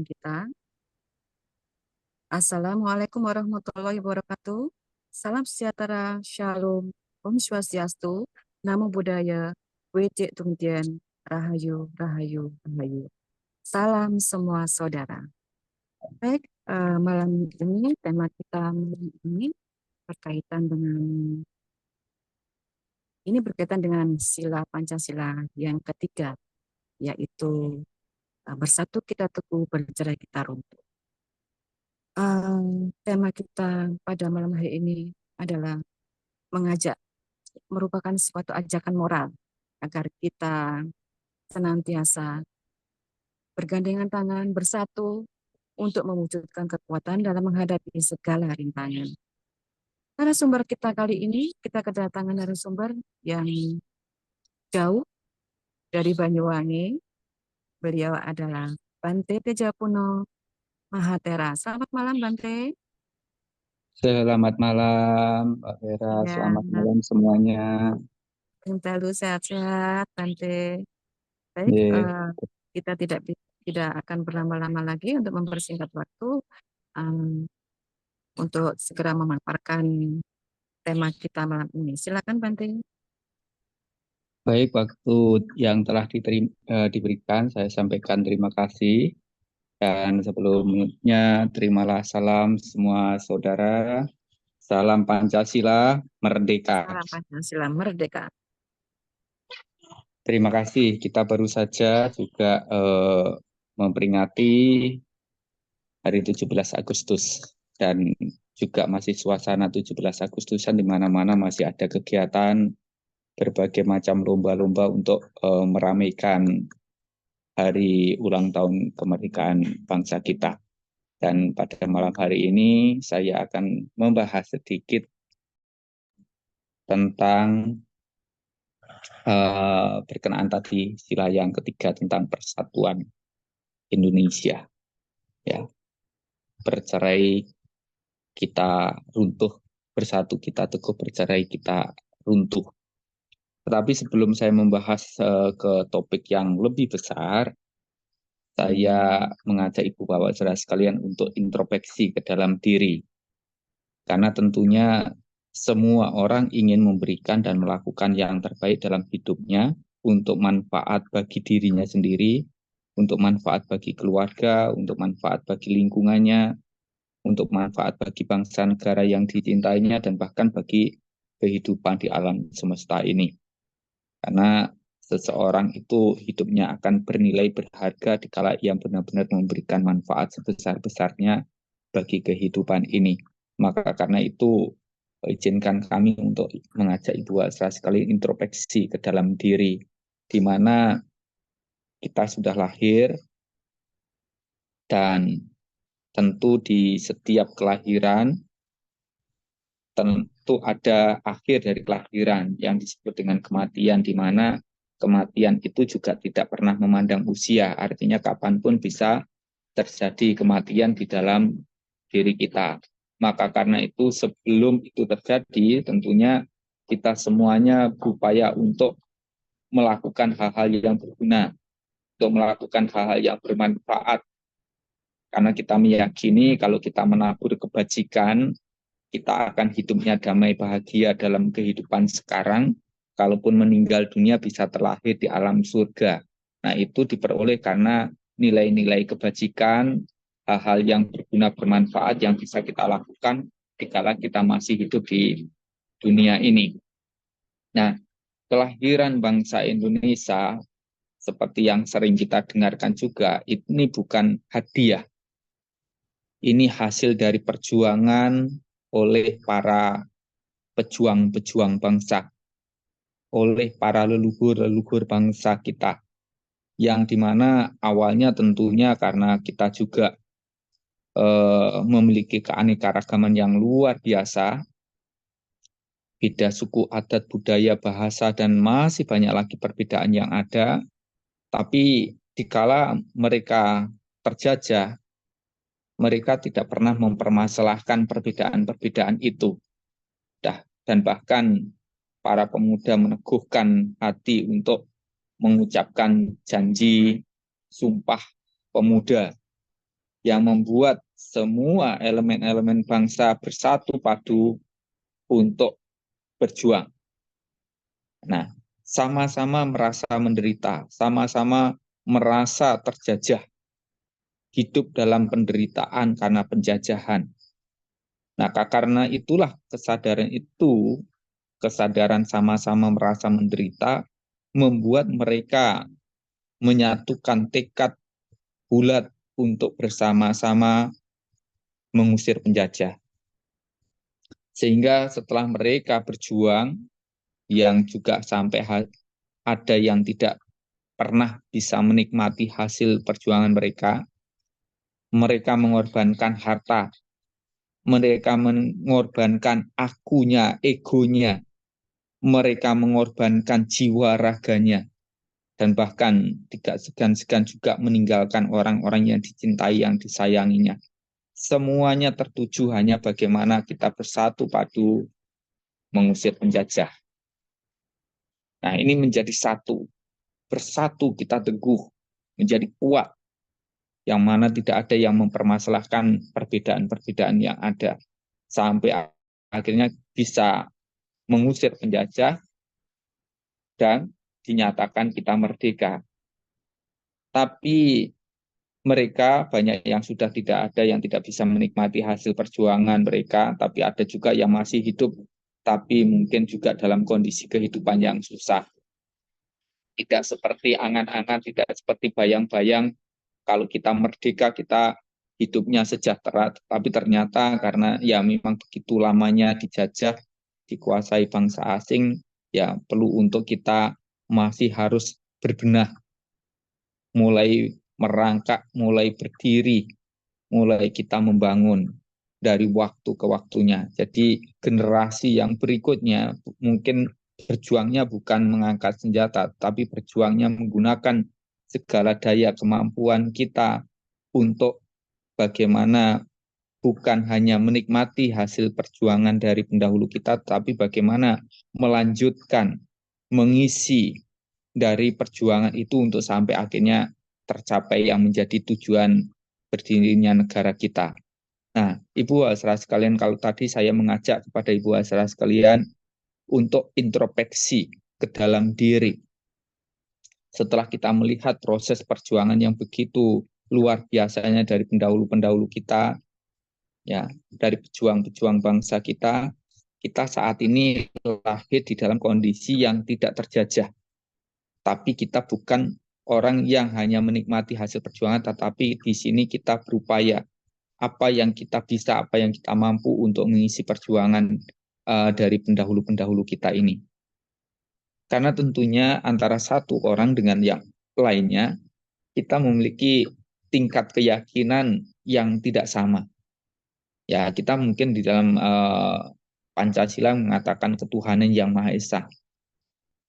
kita. Assalamualaikum warahmatullahi wabarakatuh. Salam sejahtera, shalom, om swastiastu, namo buddhaya, wece tungtien, rahayu, rahayu, rahayu. Salam semua saudara. Baik, malam ini tema kita malam ini berkaitan dengan sila Pancasila yang ketiga, yaitu bersatu kita teguh, bercerai kita runtuh. Tema kita pada malam hari ini adalah merupakan suatu ajakan moral agar kita senantiasa bergandengan tangan bersatu untuk mewujudkan kekuatan dalam menghadapi segala rintangan. Narasumber kita kali ini, kita kedatangan narasumber yang jauh dari Banyuwangi. Beliau adalah Bante Tejapuno Mahatera. Selamat malam, Bante. Selamat malam, Mbak Vera. Ya, Selamat malam semuanya. selalu sehat-sehat, Bante. Baik, Yeah. kita tidak akan berlama-lama lagi untuk mempersingkat waktu um, untuk segera memaparkan tema kita malam ini. Silakan, Bante. Baik, waktu yang telah diberikan, saya sampaikan terima kasih. Dan sebelumnya, terimalah salam semua saudara. Salam Pancasila, merdeka. Salam Pancasila merdeka. Terima kasih. Kita baru saja juga memperingati hari 17 Agustus. Dan juga masih suasana 17 Agustusan di mana-mana masih ada kegiatan berbagai macam lomba-lomba untuk meramaikan hari ulang tahun kemerdekaan bangsa kita. Dan pada malam hari ini saya akan membahas sedikit tentang berkenaan tadi sila yang ketiga tentang persatuan Indonesia. Ya, bercerai kita runtuh, bersatu kita teguh, bercerai kita runtuh. Tetapi sebelum saya membahas ke topik yang lebih besar, saya mengajak Ibu Bapak Saudara sekalian untuk introspeksi ke dalam diri. Karena tentunya semua orang ingin memberikan dan melakukan yang terbaik dalam hidupnya untuk manfaat bagi dirinya sendiri, untuk manfaat bagi keluarga, untuk manfaat bagi lingkungannya, untuk manfaat bagi bangsa negara yang dicintainya, dan bahkan bagi kehidupan di alam semesta ini. Karena seseorang itu hidupnya akan bernilai berharga dikala ia benar-benar memberikan manfaat sebesar-besarnya bagi kehidupan ini. Maka karena itu izinkan kami untuk mengajak Ibu Asra sekali introspeksi ke dalam diri, di mana kita sudah lahir dan tentu di setiap kelahiran tentu ada akhir dari kelahiran yang disebut dengan kematian, di mana kematian itu juga tidak pernah memandang usia, artinya kapanpun bisa terjadi kematian di dalam diri kita. Maka karena itu sebelum itu terjadi, tentunya kita semuanya berupaya untuk melakukan hal-hal yang berguna, untuk melakukan hal-hal yang bermanfaat. Karena kita meyakini kalau kita menabur kebajikan, kita akan hidupnya damai bahagia dalam kehidupan sekarang, kalaupun meninggal dunia bisa terlahir di alam surga. Nah, itu diperoleh karena nilai-nilai kebajikan, hal-hal yang berguna bermanfaat yang bisa kita lakukan dikala kita masih hidup di dunia ini. Nah, kelahiran bangsa Indonesia seperti yang sering kita dengarkan juga, ini bukan hadiah. Ini hasil dari perjuangan oleh para pejuang-pejuang bangsa, oleh para leluhur-leluhur bangsa kita, yang dimana awalnya tentunya karena kita juga memiliki keanekaragaman yang luar biasa, beda suku, adat, budaya, bahasa, dan masih banyak lagi perbedaan yang ada, tapi dikala mereka terjajah, mereka tidak pernah mempermasalahkan perbedaan-perbedaan itu. Dan bahkan para pemuda meneguhkan hati untuk mengucapkan janji sumpah pemuda yang membuat semua elemen-elemen bangsa bersatu padu untuk berjuang. Nah, sama-sama merasa menderita, sama-sama merasa terjajah, hidup dalam penderitaan karena penjajahan. Nah, karena itulah kesadaran sama-sama merasa menderita, membuat mereka menyatukan tekad bulat untuk bersama-sama mengusir penjajah. Sehingga setelah mereka berjuang, yang juga sampai ada yang tidak pernah bisa menikmati hasil perjuangan mereka, mereka mengorbankan harta, mereka mengorbankan akunya, egonya, mereka mengorbankan jiwa raganya, dan bahkan tidak segan-segan juga meninggalkan orang-orang yang dicintai, yang disayanginya. Semuanya tertuju hanya bagaimana kita bersatu padu mengusir penjajah. Nah, ini menjadi satu. Bersatu kita teguh, menjadi kuat, yang mana tidak ada yang mempermasalahkan perbedaan-perbedaan yang ada. Sampai akhirnya bisa mengusir penjajah dan dinyatakan kita merdeka. Tapi mereka banyak yang sudah tidak ada, yang tidak bisa menikmati hasil perjuangan mereka, tapi ada juga yang masih hidup, tapi mungkin juga dalam kondisi kehidupan yang susah. Tidak seperti angan-angan, tidak seperti bayang-bayang, kalau kita merdeka, kita hidupnya sejahtera, tapi ternyata karena ya memang begitu lamanya dijajah, dikuasai bangsa asing, ya perlu untuk kita masih harus berbenah, mulai merangkak, mulai berdiri, mulai kita membangun dari waktu ke waktunya. Jadi generasi yang berikutnya mungkin berjuangnya bukan mengangkat senjata, tapi berjuangnya menggunakan segala daya kemampuan kita untuk bagaimana bukan hanya menikmati hasil perjuangan dari pendahulu kita, tapi bagaimana melanjutkan, mengisi dari perjuangan itu untuk sampai akhirnya tercapai yang menjadi tujuan berdirinya negara kita. Nah, Ibu Asra sekalian, kalau tadi saya mengajak kepada Ibu Asra sekalian untuk introspeksi ke dalam diri. Setelah kita melihat proses perjuangan yang begitu luar biasanya dari pendahulu-pendahulu kita, ya, dari pejuang-pejuang bangsa kita, kita saat ini lahir di dalam kondisi yang tidak terjajah. Tapi kita bukan orang yang hanya menikmati hasil perjuangan, tetapi di sini kita berupaya apa yang kita bisa, apa yang kita mampu untuk mengisi perjuangan dari pendahulu-pendahulu kita ini. Karena tentunya antara satu orang dengan yang lainnya, kita memiliki tingkat keyakinan yang tidak sama. Ya, kita mungkin di dalam Pancasila mengatakan ketuhanan yang Maha Esa.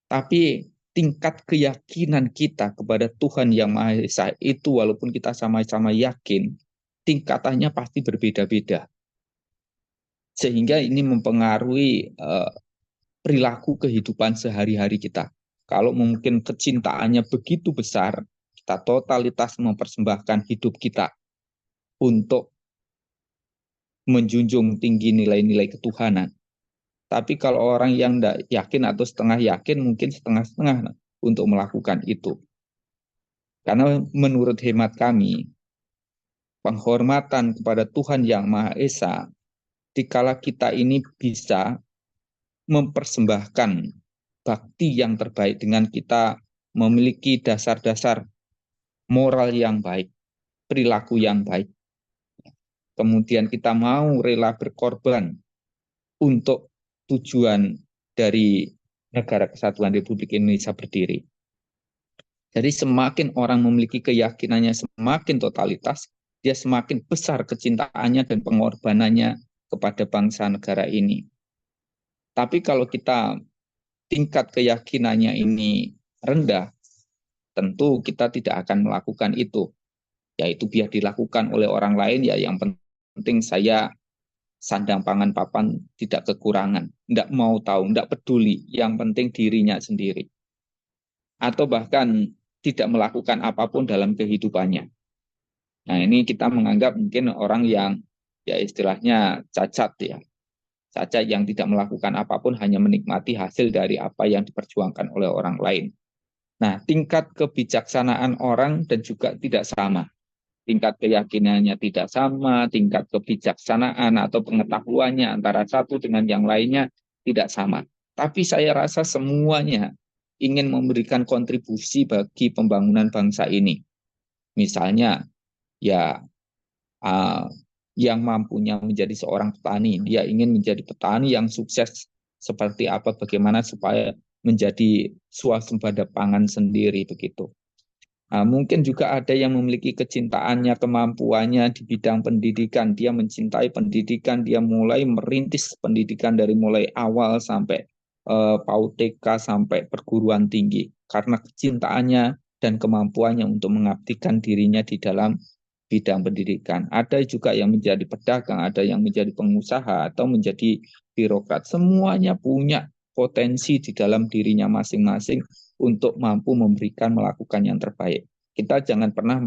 Tapi tingkat keyakinan kita kepada Tuhan yang Maha Esa itu walaupun kita sama-sama yakin, tingkatannya pasti berbeda-beda. Sehingga ini mempengaruhi perilaku kehidupan sehari-hari kita. Kalau mungkin kecintaannya begitu besar, kita totalitas mempersembahkan hidup kita untuk menjunjung tinggi nilai-nilai ketuhanan. Tapi kalau orang yang tidak yakin atau setengah yakin, mungkin setengah-setengah untuk melakukan itu. Karena menurut hemat kami, penghormatan kepada Tuhan yang Maha Esa, dikala kita ini bisa mempersembahkan bakti yang terbaik dengan kita memiliki dasar-dasar moral yang baik, perilaku yang baik. Kemudian kita mau rela berkorban untuk tujuan dari Negara Kesatuan Republik Indonesia berdiri. Jadi semakin orang memiliki keyakinannya semakin totalitas, dia semakin besar kecintaannya dan pengorbanannya kepada bangsa negara ini. Tapi kalau kita tingkat keyakinannya ini rendah, tentu kita tidak akan melakukan itu. Yaitu biar dilakukan oleh orang lain, ya yang penting saya sandang pangan papan tidak kekurangan, tidak mau tahu, tidak peduli, yang penting dirinya sendiri. Atau bahkan tidak melakukan apapun dalam kehidupannya. Nah, ini kita menganggap mungkin orang yang ya istilahnya cacat ya. Cacat yang tidak melakukan apapun, hanya menikmati hasil dari apa yang diperjuangkan oleh orang lain. Nah, tingkat kebijaksanaan orang dan juga tidak sama. Tingkat keyakinannya tidak sama, tingkat kebijaksanaan atau pengetahuannya antara satu dengan yang lainnya tidak sama. Tapi saya rasa semuanya ingin memberikan kontribusi bagi pembangunan bangsa ini. Misalnya, ya uh, yang mampunya menjadi seorang petani, dia ingin menjadi petani yang sukses seperti apa, bagaimana supaya menjadi swasembada pangan sendiri begitu. Mungkin juga ada yang memiliki kecintaannya, kemampuannya di bidang pendidikan. Dia mencintai pendidikan, dia mulai merintis pendidikan dari mulai awal sampai PAUD TK sampai perguruan tinggi. Karena kecintaannya dan kemampuannya untuk mengabdikan dirinya di dalam bidang pendidikan. Ada juga yang menjadi pedagang, ada yang menjadi pengusaha, atau menjadi birokrat. Semuanya punya potensi di dalam dirinya masing-masing untuk mampu memberikan, melakukan yang terbaik. Kita jangan pernah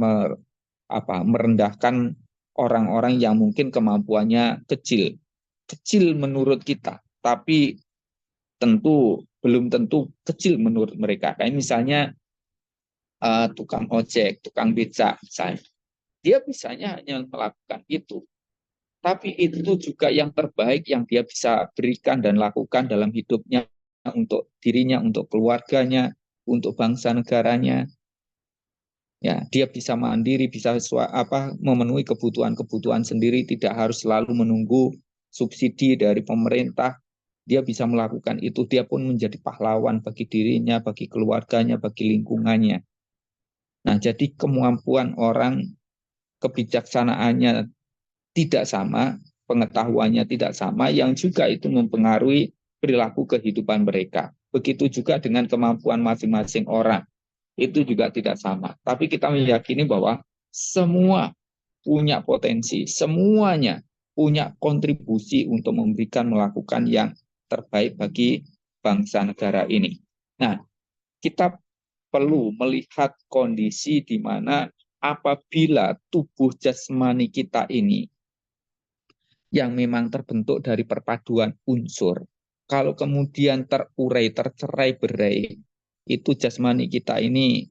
merendahkan orang-orang yang mungkin kemampuannya kecil. Kecil menurut kita, tapi belum tentu kecil menurut mereka. Kayak misalnya tukang ojek, tukang beca misalnya. Dia bisanya hanya melakukan itu. Tapi itu juga yang terbaik yang dia bisa berikan dan lakukan dalam hidupnya, untuk dirinya, untuk keluarganya, untuk bangsa negaranya. Ya, dia bisa mandiri, bisa memenuhi kebutuhan-kebutuhan sendiri, tidak harus selalu menunggu subsidi dari pemerintah. Dia bisa melakukan itu, dia pun menjadi pahlawan bagi dirinya, bagi keluarganya, bagi lingkungannya. Nah, jadi kemampuan orang, kebijaksanaannya tidak sama, pengetahuannya tidak sama, yang juga itu mempengaruhi perilaku kehidupan mereka. Begitu juga dengan kemampuan masing-masing orang, itu juga tidak sama. Tapi kita meyakini bahwa semua punya potensi, semuanya punya kontribusi untuk memberikan, melakukan yang terbaik bagi bangsa negara ini. Nah, kita perlu melihat kondisi di mana apabila tubuh jasmani kita ini yang memang terbentuk dari perpaduan unsur, kalau kemudian terurai, tercerai-berai, itu jasmani kita ini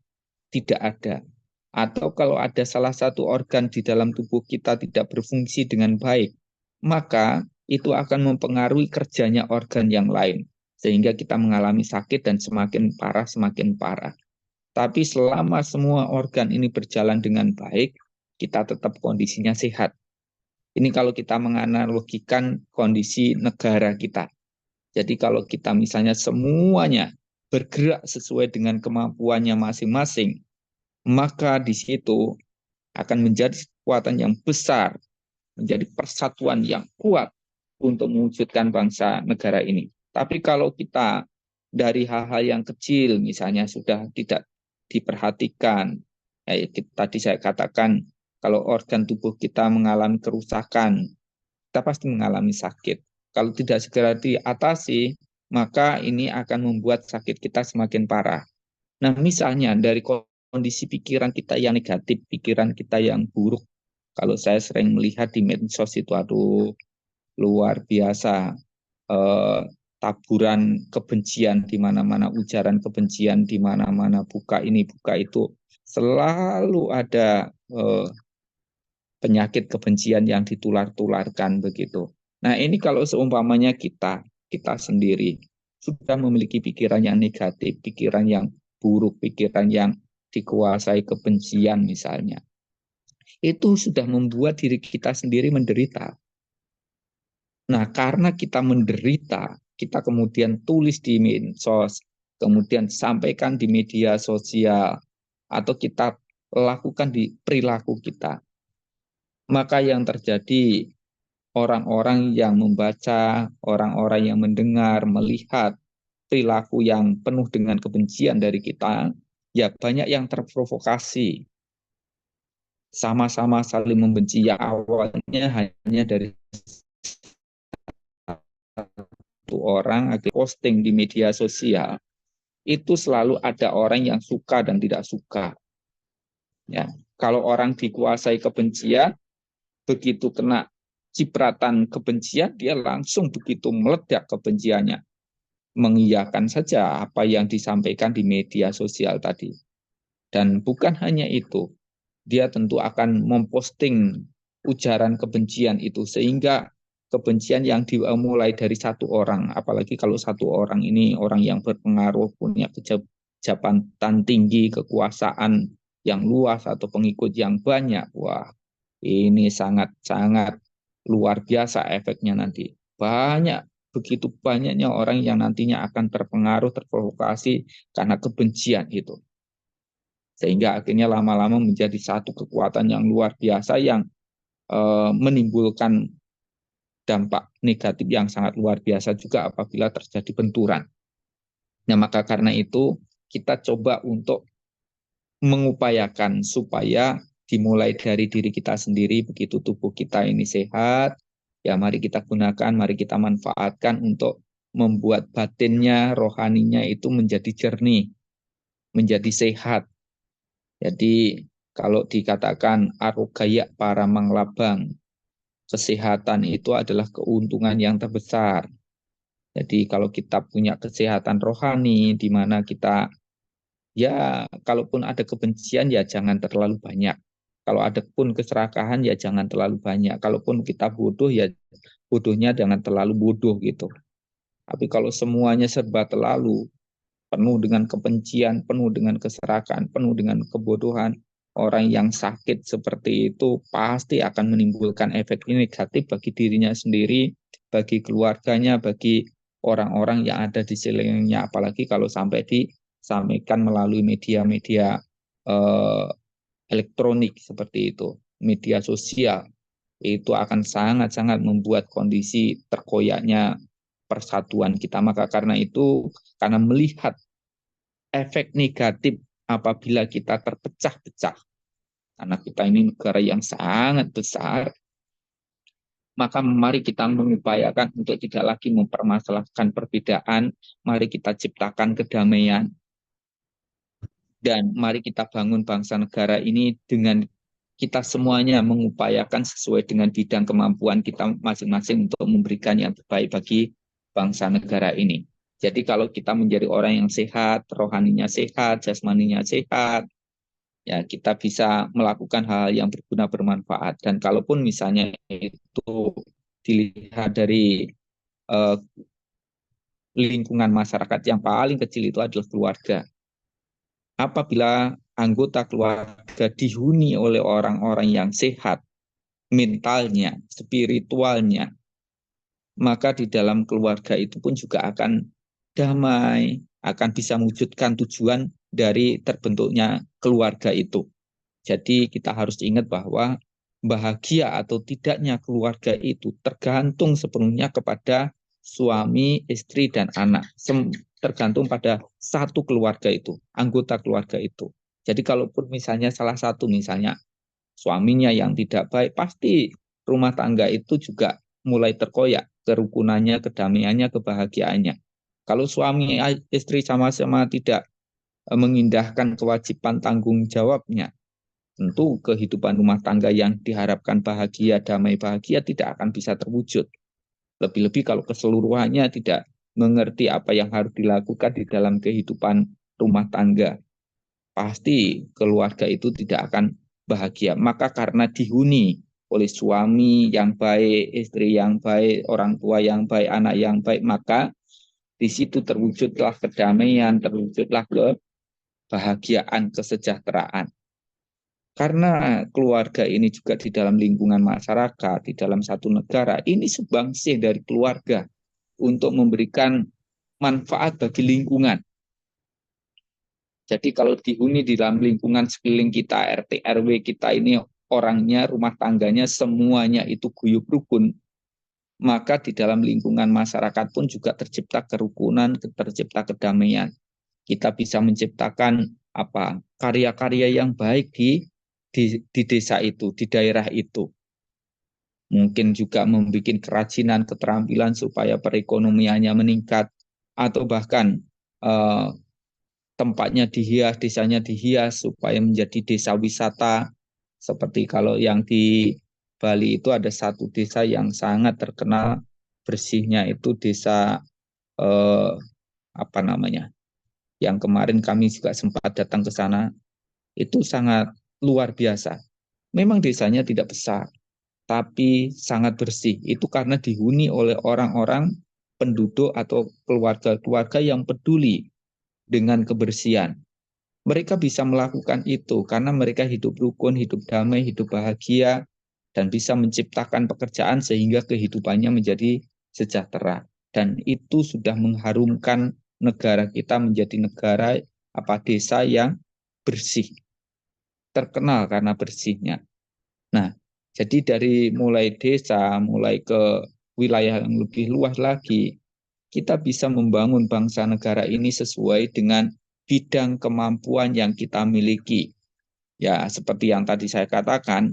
tidak ada. Atau kalau ada salah satu organ di dalam tubuh kita tidak berfungsi dengan baik, maka itu akan mempengaruhi kerjanya organ yang lain, sehingga kita mengalami sakit dan semakin parah, semakin parah. Tapi selama semua organ ini berjalan dengan baik, kita tetap kondisinya sehat. Ini kalau kita menganalogikan kondisi negara kita. Jadi kalau kita misalnya semuanya bergerak sesuai dengan kemampuannya masing-masing, maka di situ akan menjadi kekuatan yang besar, menjadi persatuan yang kuat untuk mewujudkan bangsa negara ini. Tapi kalau kita dari hal-hal yang kecil misalnya sudah tidak diperhatikan, tadi saya katakan, kalau organ tubuh kita mengalami kerusakan, kita pasti mengalami sakit. Kalau tidak segera diatasi, maka ini akan membuat sakit kita semakin parah. Nah, misalnya dari kondisi pikiran kita yang negatif, pikiran kita yang buruk, kalau saya sering melihat di medsos itu, aduh, luar biasa, taburan kebencian di mana-mana, ujaran kebencian di mana-mana, buka ini, buka itu, selalu ada penyakit kebencian yang ditular-tularkan begitu. Nah, ini kalau seumpamanya kita sendiri sudah memiliki pikiran yang negatif, pikiran yang buruk, pikiran yang dikuasai kebencian misalnya, itu sudah membuat diri kita sendiri menderita. Nah, karena kita menderita, kita kemudian tulis di medsos, kemudian sampaikan di media sosial, atau kita lakukan di perilaku kita. Maka yang terjadi, orang-orang yang membaca, orang-orang yang mendengar, melihat perilaku yang penuh dengan kebencian dari kita, ya banyak yang terprovokasi. Sama-sama saling membenci, ya awalnya hanya dari satu orang akhirnya posting di media sosial, itu selalu ada orang yang suka dan tidak suka. Ya, Kalau orang dikuasai kebencian, begitu kena cipratan kebencian, dia langsung begitu meledak kebenciannya, mengiyakan saja apa yang disampaikan di media sosial tadi. Dan bukan hanya itu, dia tentu akan memposting ujaran kebencian itu, sehingga kebencian yang dimulai dari satu orang, apalagi kalau satu orang ini orang yang berpengaruh, punya jabatan tinggi, kekuasaan yang luas atau pengikut yang banyak, wah ini sangat-sangat luar biasa efeknya nanti. Begitu banyaknya orang yang nantinya akan terpengaruh, terprovokasi karena kebencian itu. Sehingga akhirnya lama-lama menjadi satu kekuatan yang luar biasa yang menimbulkan dampak negatif yang sangat luar biasa juga apabila terjadi benturan. Nah, maka karena itu kita coba untuk mengupayakan supaya dimulai dari diri kita sendiri, begitu tubuh kita ini sehat, ya mari kita gunakan, mari kita manfaatkan untuk membuat batinnya, rohaninya itu menjadi jernih, menjadi sehat. Jadi kalau dikatakan arogaya para manglabang, kesehatan itu adalah keuntungan yang terbesar. Jadi kalau kita punya kesehatan rohani, di mana kita, ya kalaupun ada kebencian ya jangan terlalu banyak. Kalau ada pun keserakahan ya jangan terlalu banyak. Kalaupun kita bodoh ya bodohnya jangan terlalu bodoh gitu. Tapi kalau semuanya serba terlalu, penuh dengan kebencian, penuh dengan keserakahan, penuh dengan kebodohan, orang yang sakit seperti itu pasti akan menimbulkan efek negatif bagi dirinya sendiri, bagi keluarganya, bagi orang-orang yang ada di sekelilingnya, apalagi kalau sampai disampaikan melalui media-media elektronik seperti itu, media sosial, itu akan sangat-sangat membuat kondisi terkoyaknya persatuan kita. Maka karena itu, karena melihat efek negatif apabila kita terpecah-pecah, karena kita ini negara yang sangat besar, maka mari kita mengupayakan untuk tidak lagi mempermasalahkan perbedaan, mari kita ciptakan kedamaian, dan mari kita bangun bangsa negara ini dengan kita semuanya mengupayakan sesuai dengan bidang kemampuan kita masing-masing untuk memberikan yang terbaik bagi bangsa negara ini. Jadi kalau kita menjadi orang yang sehat, rohaninya sehat, jasmaninya sehat, ya kita bisa melakukan hal yang berguna bermanfaat. Dan kalaupun misalnya itu dilihat dari lingkungan masyarakat, yang paling kecil itu adalah keluarga. Apabila anggota keluarga dihuni oleh orang-orang yang sehat, mentalnya, spiritualnya, maka di dalam keluarga itu pun juga akan damai, akan bisa mewujudkan tujuan dari terbentuknya keluarga itu. Jadi kita harus ingat bahwa bahagia atau tidaknya keluarga itu tergantung sepenuhnya kepada suami, istri, dan anak. Tergantung pada satu keluarga itu, anggota keluarga itu. Jadi kalaupun misalnya salah satu, misalnya suaminya yang tidak baik, pasti rumah tangga itu juga mulai terkoyak, kerukunannya, kedamaiannya, kebahagiaannya. Kalau suami istri sama-sama tidak mengindahkan kewajiban tanggung jawabnya, tentu kehidupan rumah tangga yang diharapkan bahagia, damai, bahagia tidak akan bisa terwujud. Lebih-lebih kalau keseluruhannya tidak mengerti apa yang harus dilakukan di dalam kehidupan rumah tangga, pasti keluarga itu tidak akan bahagia. Maka karena dihuni oleh suami yang baik, istri yang baik, orang tua yang baik, anak yang baik, maka di situ terwujudlah kedamaian, terwujudlah kebahagiaan, kesejahteraan. Karena keluarga ini juga di dalam lingkungan masyarakat, di dalam satu negara, ini sumbangsi dari keluarga untuk memberikan manfaat bagi lingkungan. Jadi kalau dihuni di dalam lingkungan sekeliling kita, RT RW kita ini orangnya, rumah tangganya semuanya itu guyup rukun, maka di dalam lingkungan masyarakat pun juga tercipta kerukunan, tercipta kedamaian. Kita bisa menciptakan karya-karya yang baik di desa itu, di daerah itu. Mungkin juga membuat kerajinan, keterampilan supaya perekonomiannya meningkat, atau bahkan tempatnya dihias, desanya dihias supaya menjadi desa wisata Seperti kalau yang di Bali itu ada satu desa yang sangat terkenal bersihnya, itu desa eh, apa namanya? Yang kemarin kami juga sempat datang ke sana, itu sangat luar biasa. Memang desanya tidak besar, tapi sangat bersih. Itu karena dihuni oleh orang-orang penduduk atau keluarga-keluarga yang peduli dengan kebersihan. Mereka bisa melakukan itu karena mereka hidup rukun, hidup damai, hidup bahagia, dan bisa menciptakan pekerjaan sehingga kehidupannya menjadi sejahtera. Dan itu sudah mengharumkan negara kita menjadi negara desa yang bersih, terkenal karena bersihnya. Nah, jadi dari mulai desa, mulai ke wilayah yang lebih luas lagi, kita bisa membangun bangsa negara ini sesuai dengan bidang kemampuan yang kita miliki. Ya, seperti yang tadi saya katakan,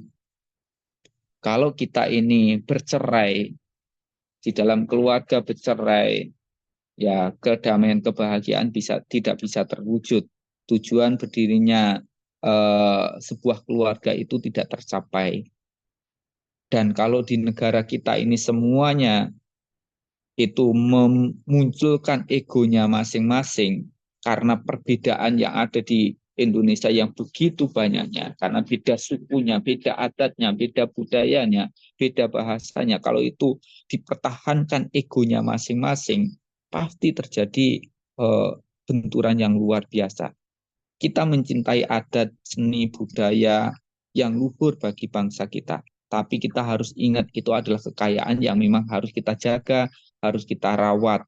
kalau kita ini bercerai, di dalam keluarga bercerai, ya kedamaian kebahagiaan tidak bisa terwujud. Tujuan berdirinya sebuah keluarga itu tidak tercapai. Dan kalau di negara kita ini semuanya itu memunculkan egonya masing-masing karena perbedaan yang ada di Indonesia yang begitu banyaknya, karena beda sukunya, beda adatnya, beda budayanya, beda bahasanya. Kalau itu dipertahankan egonya masing-masing, pasti terjadi benturan yang luar biasa. Kita mencintai adat, seni, budaya yang luhur bagi bangsa kita. Tapi kita harus ingat itu adalah kekayaan yang memang harus kita jaga, harus kita rawat.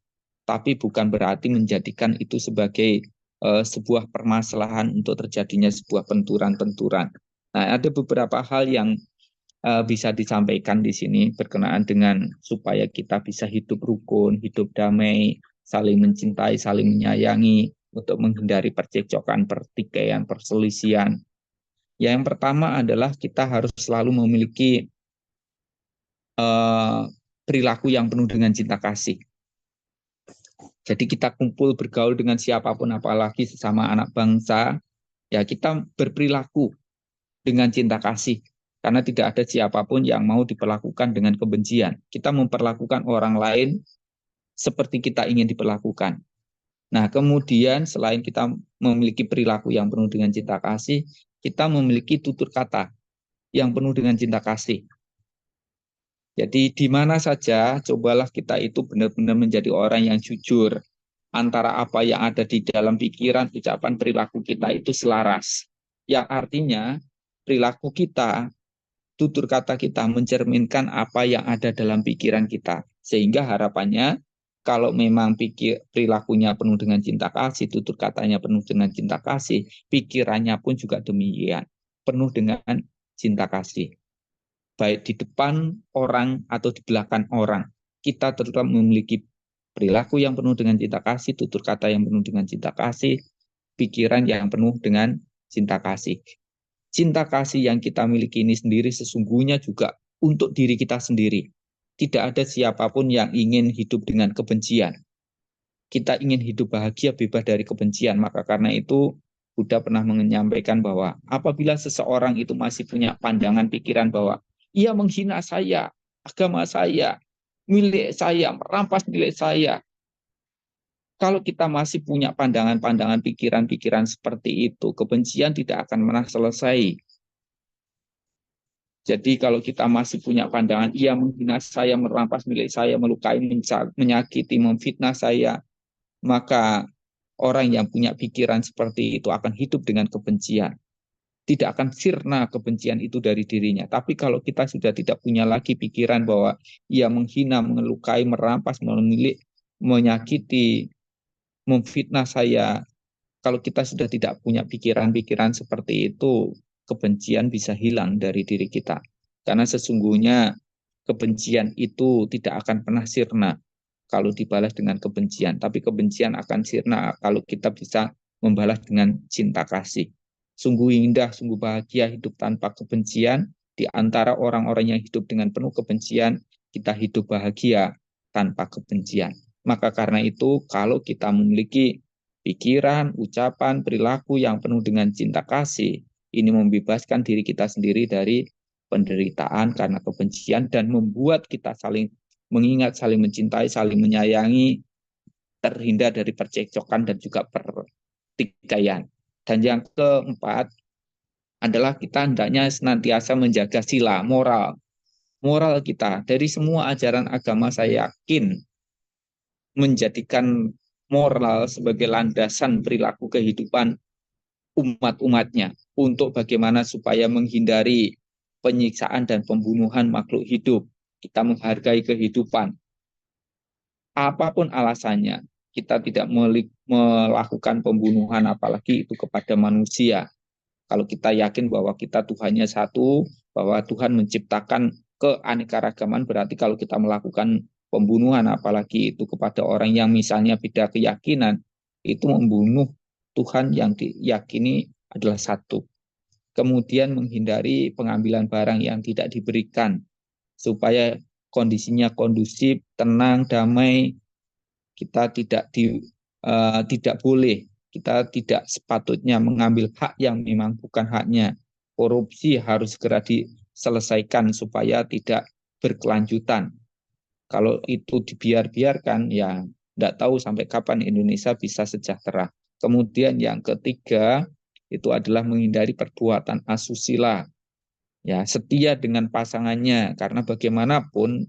Tapi bukan berarti menjadikan itu sebagai sebuah permasalahan untuk terjadinya sebuah benturan-benturan. Nah, ada beberapa hal yang bisa disampaikan di sini berkenaan dengan supaya kita bisa hidup rukun, hidup damai, saling mencintai, saling menyayangi, untuk menghindari percekcokan, pertikaian, perselisihan. Yang pertama adalah kita harus selalu memiliki perilaku yang penuh dengan cinta kasih. Jadi kita kumpul bergaul dengan siapapun, apalagi sesama anak bangsa, ya kita berperilaku dengan cinta kasih. Karena tidak ada siapapun yang mau diperlakukan dengan kebencian. Kita memperlakukan orang lain seperti kita ingin diperlakukan. Nah, kemudian selain kita memiliki perilaku yang penuh dengan cinta kasih, kita memiliki tutur kata yang penuh dengan cinta kasih. Jadi di mana saja, cobalah kita itu benar-benar menjadi orang yang jujur. Antara apa yang ada di dalam pikiran, ucapan, perilaku kita itu selaras. Yang artinya, perilaku kita, tutur kata kita mencerminkan apa yang ada dalam pikiran kita. Sehingga harapannya, kalau memang perilakunya penuh dengan cinta kasih, tutur katanya penuh dengan cinta kasih, pikirannya pun juga demikian, penuh dengan cinta kasih. Baik di depan orang atau di belakang orang, kita tetap memiliki perilaku yang penuh dengan cinta kasih, tutur kata yang penuh dengan cinta kasih, pikiran yang penuh dengan cinta kasih. Cinta kasih yang kita miliki ini sendiri sesungguhnya juga untuk diri kita sendiri. Tidak ada siapapun yang ingin hidup dengan kebencian. Kita ingin hidup bahagia bebas dari kebencian. Maka karena itu Buddha pernah menyampaikan bahwa apabila seseorang itu masih punya pandangan pikiran bahwa ia menghina saya, agama saya, milik saya, merampas milik saya. Kalau kita masih punya pandangan-pandangan pikiran-pikiran seperti itu, kebencian tidak akan pernah selesai. Jadi kalau kita masih punya pandangan, ia menghina saya, merampas milik saya, melukai, menyakiti, memfitnah saya, maka orang yang punya pikiran seperti itu akan hidup dengan kebencian. Tidak akan sirna kebencian itu dari dirinya. Tapi kalau kita sudah tidak punya lagi pikiran bahwa ia menghina, melukai, merampas, memilik, menyakiti, memfitnah saya, kalau kita sudah tidak punya pikiran-pikiran seperti itu, kebencian bisa hilang dari diri kita. Karena sesungguhnya kebencian itu tidak akan pernah sirna kalau dibalas dengan kebencian. Tapi kebencian akan sirna kalau kita bisa membalas dengan cinta kasih. Sungguh indah, sungguh bahagia hidup tanpa kebencian. Di antara orang-orang yang hidup dengan penuh kebencian, kita hidup bahagia tanpa kebencian. Maka karena itu, kalau kita memiliki pikiran, ucapan, perilaku yang penuh dengan cinta kasih, Ini membebaskan diri kita sendiri dari penderitaan karena kebencian dan membuat kita saling mengingat, saling mencintai, saling menyayangi, terhindar dari percekcokan dan juga pertikaian. Dan yang keempat adalah kita hendaknya senantiasa menjaga sila moral. Moral kita dari semua ajaran agama saya yakin menjadikan moral sebagai landasan perilaku kehidupan umat-umatnya untuk bagaimana supaya menghindari penyiksaan dan pembunuhan makhluk hidup. Kita menghargai kehidupan. Apapun alasannya, kita tidak melakukan pembunuhan apalagi itu kepada manusia. Kalau kita yakin bahwa kita Tuhannya satu, bahwa Tuhan menciptakan keanekaragaman, berarti kalau kita melakukan pembunuhan apalagi itu kepada orang yang misalnya beda keyakinan, itu membunuh Tuhan yang diyakini adalah satu. Kemudian menghindari pengambilan barang yang tidak diberikan supaya kondisinya kondusif, tenang, damai. Kita tidak boleh, kita tidak sepatutnya mengambil hak yang memang bukan haknya. Korupsi harus segera diselesaikan supaya tidak berkelanjutan. Kalau itu dibiarkan, ya tidak tahu sampai kapan Indonesia bisa sejahtera. Kemudian yang ketiga itu adalah menghindari perbuatan asusila. Ya, setia dengan pasangannya karena bagaimanapun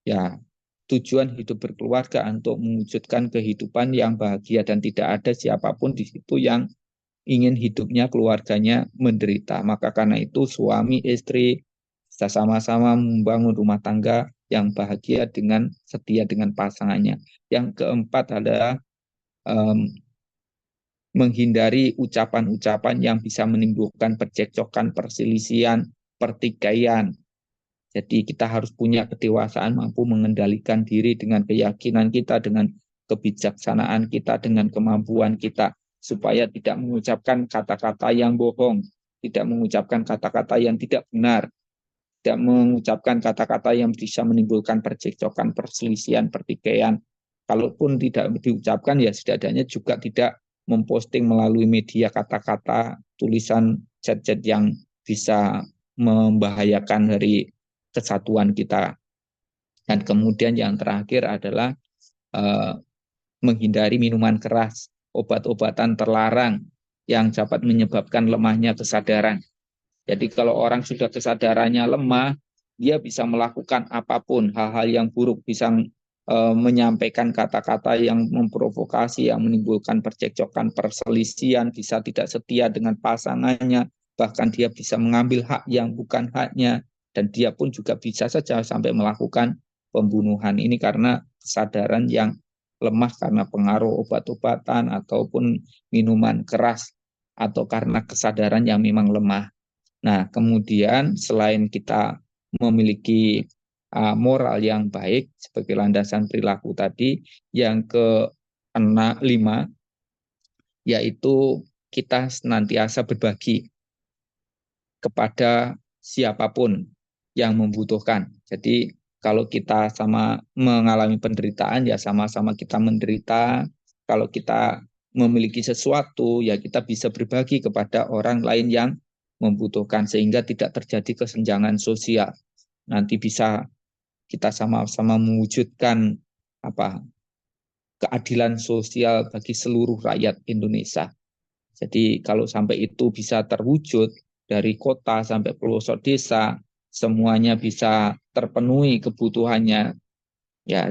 ya tujuan hidup berkeluarga untuk mewujudkan kehidupan yang bahagia dan tidak ada siapapun di situ yang ingin hidupnya keluarganya menderita. Maka karena itu suami istri bisa sama-sama membangun rumah tangga yang bahagia dengan setia dengan pasangannya. Yang keempat adalah menghindari ucapan-ucapan yang bisa menimbulkan percekcokan, perselisihan, pertikaian. Jadi kita harus punya kedewasaan, mampu mengendalikan diri dengan keyakinan kita, dengan kebijaksanaan kita, dengan kemampuan kita, supaya tidak mengucapkan kata-kata yang bohong, tidak mengucapkan kata-kata yang tidak benar, tidak mengucapkan kata-kata yang bisa menimbulkan percekcokan, perselisihan, pertikaian. Kalaupun tidak diucapkan, ya setidaknya juga tidak memposting melalui media kata-kata, tulisan, chat-chat yang bisa membahayakan dari kesatuan kita. Dan kemudian yang terakhir adalah menghindari minuman keras, obat-obatan terlarang yang dapat menyebabkan lemahnya kesadaran. Jadi kalau orang sudah kesadarannya lemah, dia bisa melakukan apapun, hal-hal yang buruk, bisa menyampaikan kata-kata yang memprovokasi, yang menimbulkan percekcokan, perselisihan, bisa tidak setia dengan pasangannya, bahkan dia bisa mengambil hak yang bukan haknya, dan dia pun juga bisa saja sampai melakukan pembunuhan. Ini karena kesadaran yang lemah karena pengaruh obat-obatan ataupun minuman keras, atau karena kesadaran yang memang lemah. Nah, kemudian selain kita memiliki moral yang baik sebagai landasan perilaku tadi, yang kelima yaitu kita senantiasa berbagi kepada siapapun yang membutuhkan. Jadi kalau kita sama mengalami penderitaan, ya sama-sama kita menderita. Kalau kita memiliki sesuatu, ya kita bisa berbagi kepada orang lain yang membutuhkan sehingga tidak terjadi kesenjangan sosial. Nanti bisa kita sama-sama mewujudkan keadilan sosial bagi seluruh rakyat Indonesia. Jadi kalau sampai itu bisa terwujud dari kota sampai pelosok desa, semuanya bisa terpenuhi kebutuhannya, ya,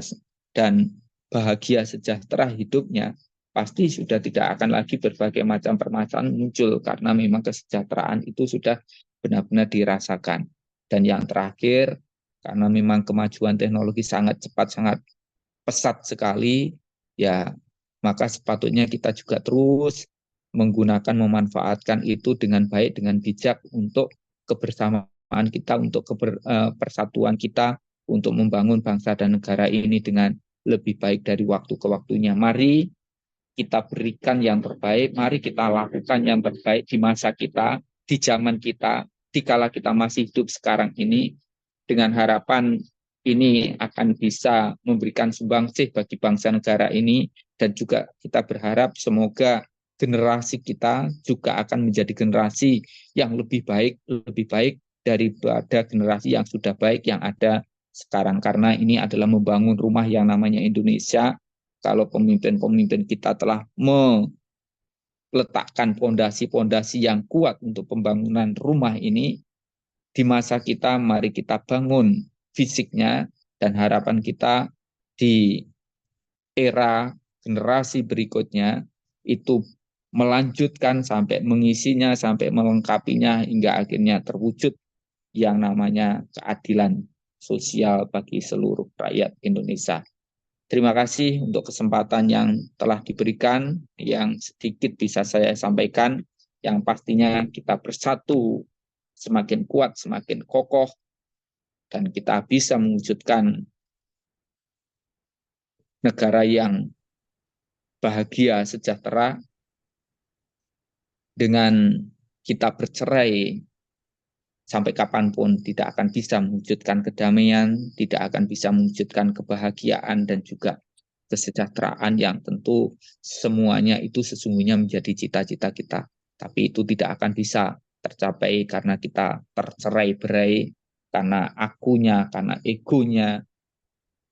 dan bahagia sejahtera hidupnya, pasti sudah tidak akan lagi berbagai macam permasalahan muncul karena memang kesejahteraan itu sudah benar-benar dirasakan. Dan yang terakhir, karena memang kemajuan teknologi sangat cepat, sangat pesat sekali, ya maka sepatutnya kita juga terus menggunakan, memanfaatkan itu dengan baik, dengan bijak untuk kebersamaan kita, untuk persatuan kita, untuk membangun bangsa dan negara ini dengan lebih baik dari waktu ke waktunya. Mari kita berikan yang terbaik, mari kita lakukan yang terbaik di masa kita, di zaman kita, dikala kita masih hidup sekarang ini, dengan harapan ini akan bisa memberikan sumbangsih bagi bangsa negara ini, dan juga kita berharap semoga generasi kita juga akan menjadi generasi yang lebih baik daripada generasi yang sudah baik yang ada sekarang. Karena ini adalah membangun rumah yang namanya Indonesia. Kalau pemimpin-pemimpin kita telah meletakkan pondasi-pondasi yang kuat untuk pembangunan rumah ini, di masa kita mari kita bangun fisiknya, dan harapan kita di era generasi berikutnya itu melanjutkan sampai mengisinya, sampai melengkapinya hingga akhirnya terwujud yang namanya keadilan sosial bagi seluruh rakyat Indonesia. Terima kasih untuk kesempatan yang telah diberikan, yang sedikit bisa saya sampaikan, yang pastinya kita bersatu semakin kuat, semakin kokoh, dan kita bisa mewujudkan negara yang bahagia, sejahtera. Dengan kita bercerai sampai kapanpun tidak akan bisa mewujudkan kedamaian, tidak akan bisa mewujudkan kebahagiaan dan juga kesejahteraan yang tentu semuanya itu sesungguhnya menjadi cita-cita kita. Tapi itu tidak akan bisa tercapai karena kita tercerai-berai, karena akunya, karena egonya,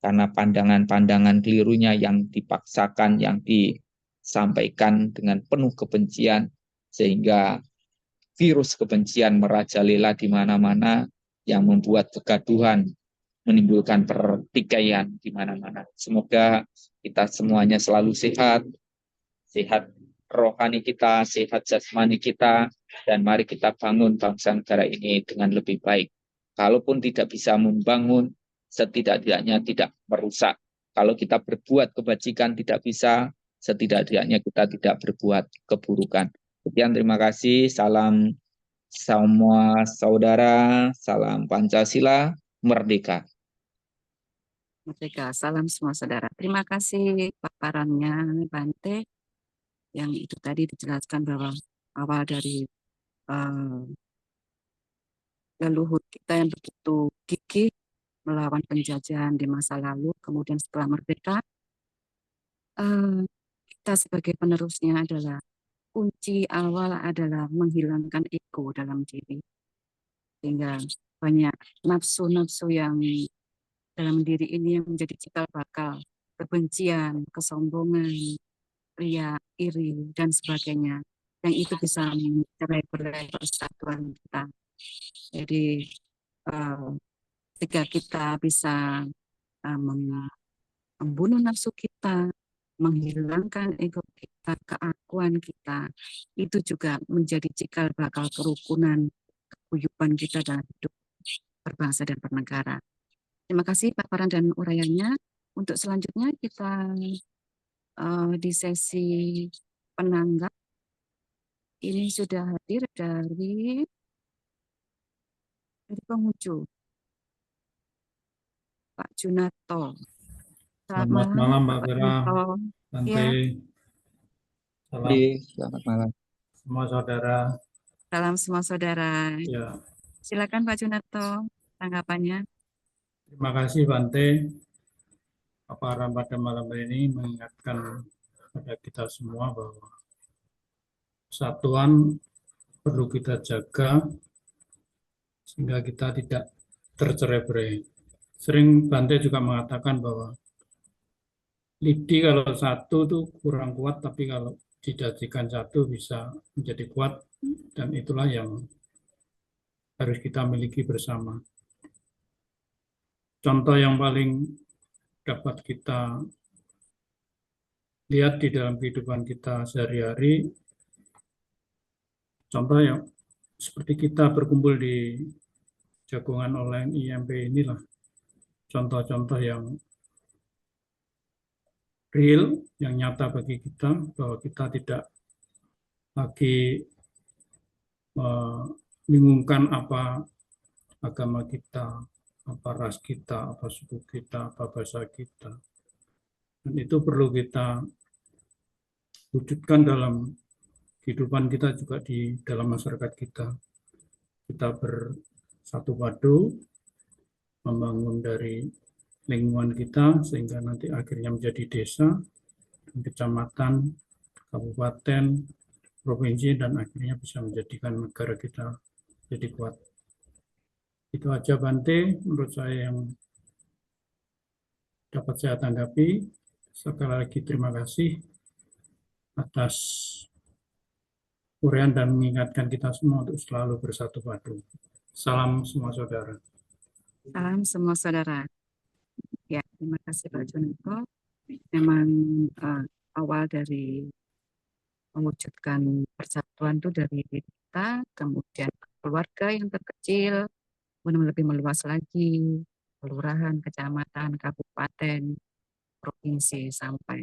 karena pandangan-pandangan kelirunya yang dipaksakan, yang disampaikan dengan penuh kebencian, sehingga virus kebencian merajalela di mana-mana yang membuat kegaduhan, menimbulkan pertikaian di mana-mana. Semoga kita semuanya selalu sehat, sehat rohani kita, sehat jasmani kita, dan mari kita bangun bangsa negara ini dengan lebih baik. Kalaupun tidak bisa membangun, setidak-tidaknya tidak merusak. Kalau kita berbuat kebajikan tidak bisa, setidak-tidaknya kita tidak berbuat keburukan. Sekian, terima kasih. Salam semua saudara, salam Pancasila, merdeka. Merdeka, salam semua saudara. Terima kasih paparannya Bante, yang itu tadi dijelaskan bahwa awal dari leluhur kita yang begitu gigih melawan penjajahan di masa lalu, kemudian setelah merdeka, kita sebagai penerusnya adalah kunci awal adalah menghilangkan ego dalam diri. Sehingga banyak nafsu-nafsu yang dalam diri ini yang menjadi cikal bakal kebencian, kesombongan, ria, iri, dan sebagainya. Yang itu bisa mencerai-berai persatuan kita. Jadi ketika kita bisa membunuh nafsu kita, menghilangkan ego kita, keakuan kita, itu juga menjadi cikal bakal kerukunan, keguyuban kita dalam hidup berbangsa dan bernegara. Terima kasih paparan dan uraiannya. Untuk selanjutnya kita di sesi penanggap ini sudah hadir dari pengunjung Pak Junato. Selamat malam Mbak Vera, Bante. Ya. Selamat malam. Semua saudara. Salam semua saudara. Ya. Silakan Pak Junato, tanggapannya. Terima kasih Bante. Paparan pada malam ini mengingatkan pada kita semua bahwa persatuan perlu kita jaga sehingga kita tidak tercerai-berai. Sering Bante juga mengatakan bahwa lidi kalau satu tuh kurang kuat, tapi kalau dijadikan satu bisa menjadi kuat, dan itulah yang harus kita miliki bersama. Contoh yang paling dapat kita lihat di dalam kehidupan kita sehari-hari, contoh yang seperti kita berkumpul di jagongan online IMP inilah contoh-contoh yang real, yang nyata bagi kita, bahwa kita tidak lagi membingungkan apa agama kita, apa ras kita, apa suku kita, apa bahasa kita. Dan itu perlu kita wujudkan dalam kehidupan kita, juga di dalam masyarakat kita. Kita bersatu padu, membangun dari lingkungan kita, sehingga nanti akhirnya menjadi desa, kecamatan, kabupaten, provinsi dan akhirnya bisa menjadikan negara kita jadi kuat. Itu aja Bante, menurut saya yang dapat saya tanggapi. Sekali lagi terima kasih atas uraian dan mengingatkan kita semua untuk selalu bersatu padu. Salam semua saudara. Salam semua saudara. Ya, terima kasih Pak Juniko. Memang awal dari mewujudkan persatuan itu dari diri kita, kemudian keluarga yang terkecil, kemudian lebih meluas lagi, kelurahan, kecamatan, kabupaten, provinsi, sampai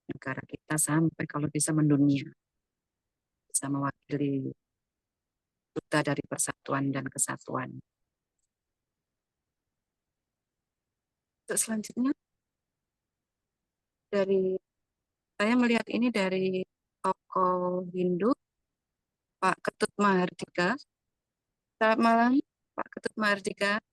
negara kita, sampai kalau bisa mendunia, bisa mewakili duta dari persatuan dan kesatuan. Untuk selanjutnya, saya melihat ini dari tokoh Hindu, Pak Ketut Mahardika. Selamat malam, Pak Ketut Mahardika.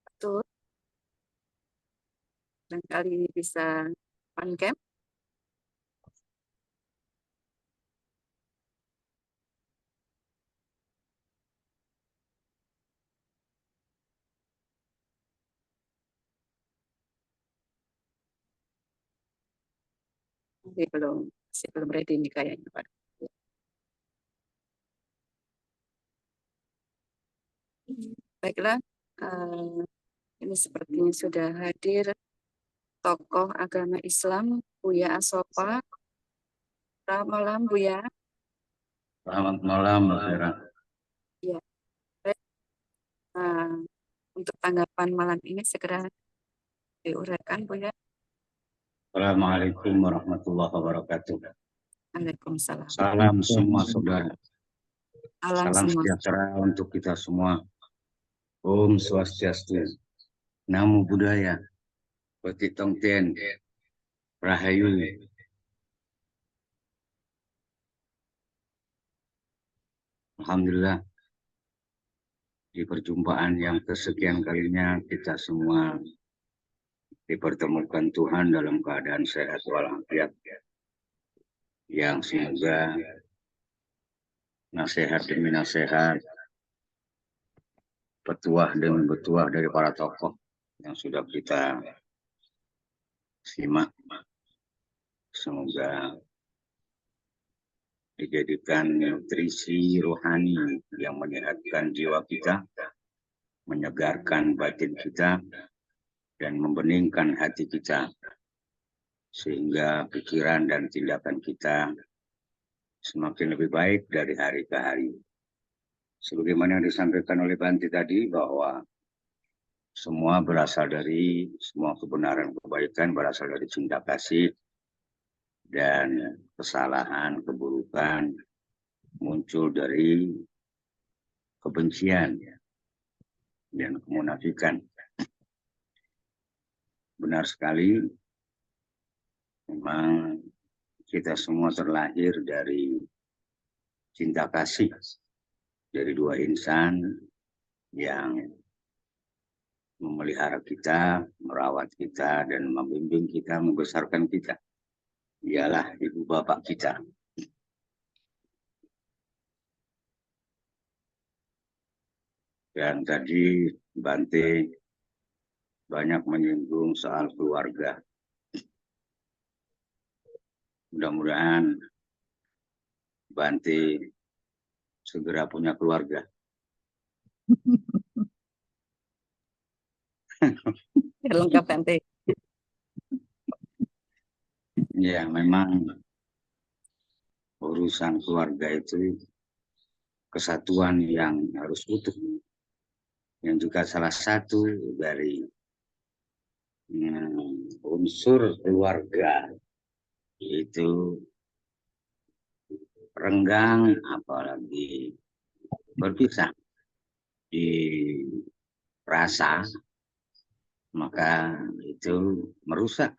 Betul. Dan kali ini bisa on cam. Masih belum ready nih kayaknya Pak. Baiklah, ini sepertinya sudah hadir tokoh agama Islam, Buya Asopa. Selamat malam, Buya. Selamat malam, Mbak Vera. Ya, baik. Untuk tanggapan malam ini segera diuraikan, Buya. Assalamualaikum warahmatullahi wabarakatuh. Waalaikumsalam. Salam semua saudara. Salam Salam semua. sejahtera untuk kita semua. Om Swastiastu. Namo Buddhaya. Peti Tongten. Rahayu. Alhamdulillah. Di perjumpaan yang kesekian kalinya kita semua dipertemukan Tuhan dalam keadaan sehat walafiat. Yang semoga nasihat demi nasihat, petuah demi petuah dari para tokoh yang sudah kita simak, semoga dijadikan nutrisi rohani yang menyehatkan jiwa kita, menyegarkan batin kita, dan membeningkan hati kita, sehingga pikiran dan tindakan kita semakin lebih baik dari hari ke hari. Sebagaimana yang disampaikan oleh Bante tadi, bahwa semua kebenaran kebaikan berasal dari cinta kasih, dan kesalahan, keburukan muncul dari kebencian dan kemunafikan. Benar sekali, memang kita semua terlahir dari cinta kasih, dari dua insan yang memelihara kita, merawat kita, dan membimbing kita, membesarkan kita. Ialah ibu bapak kita. Dan tadi Bante banyak menyinggung soal keluarga. Mudah-mudahan Bante segera punya keluarga. Lengkap Bante. Ya, memang urusan keluarga itu kesatuan yang harus utuh. Yang juga salah satu dari unsur keluarga itu renggang, apalagi berpisah di rasa, maka itu merusak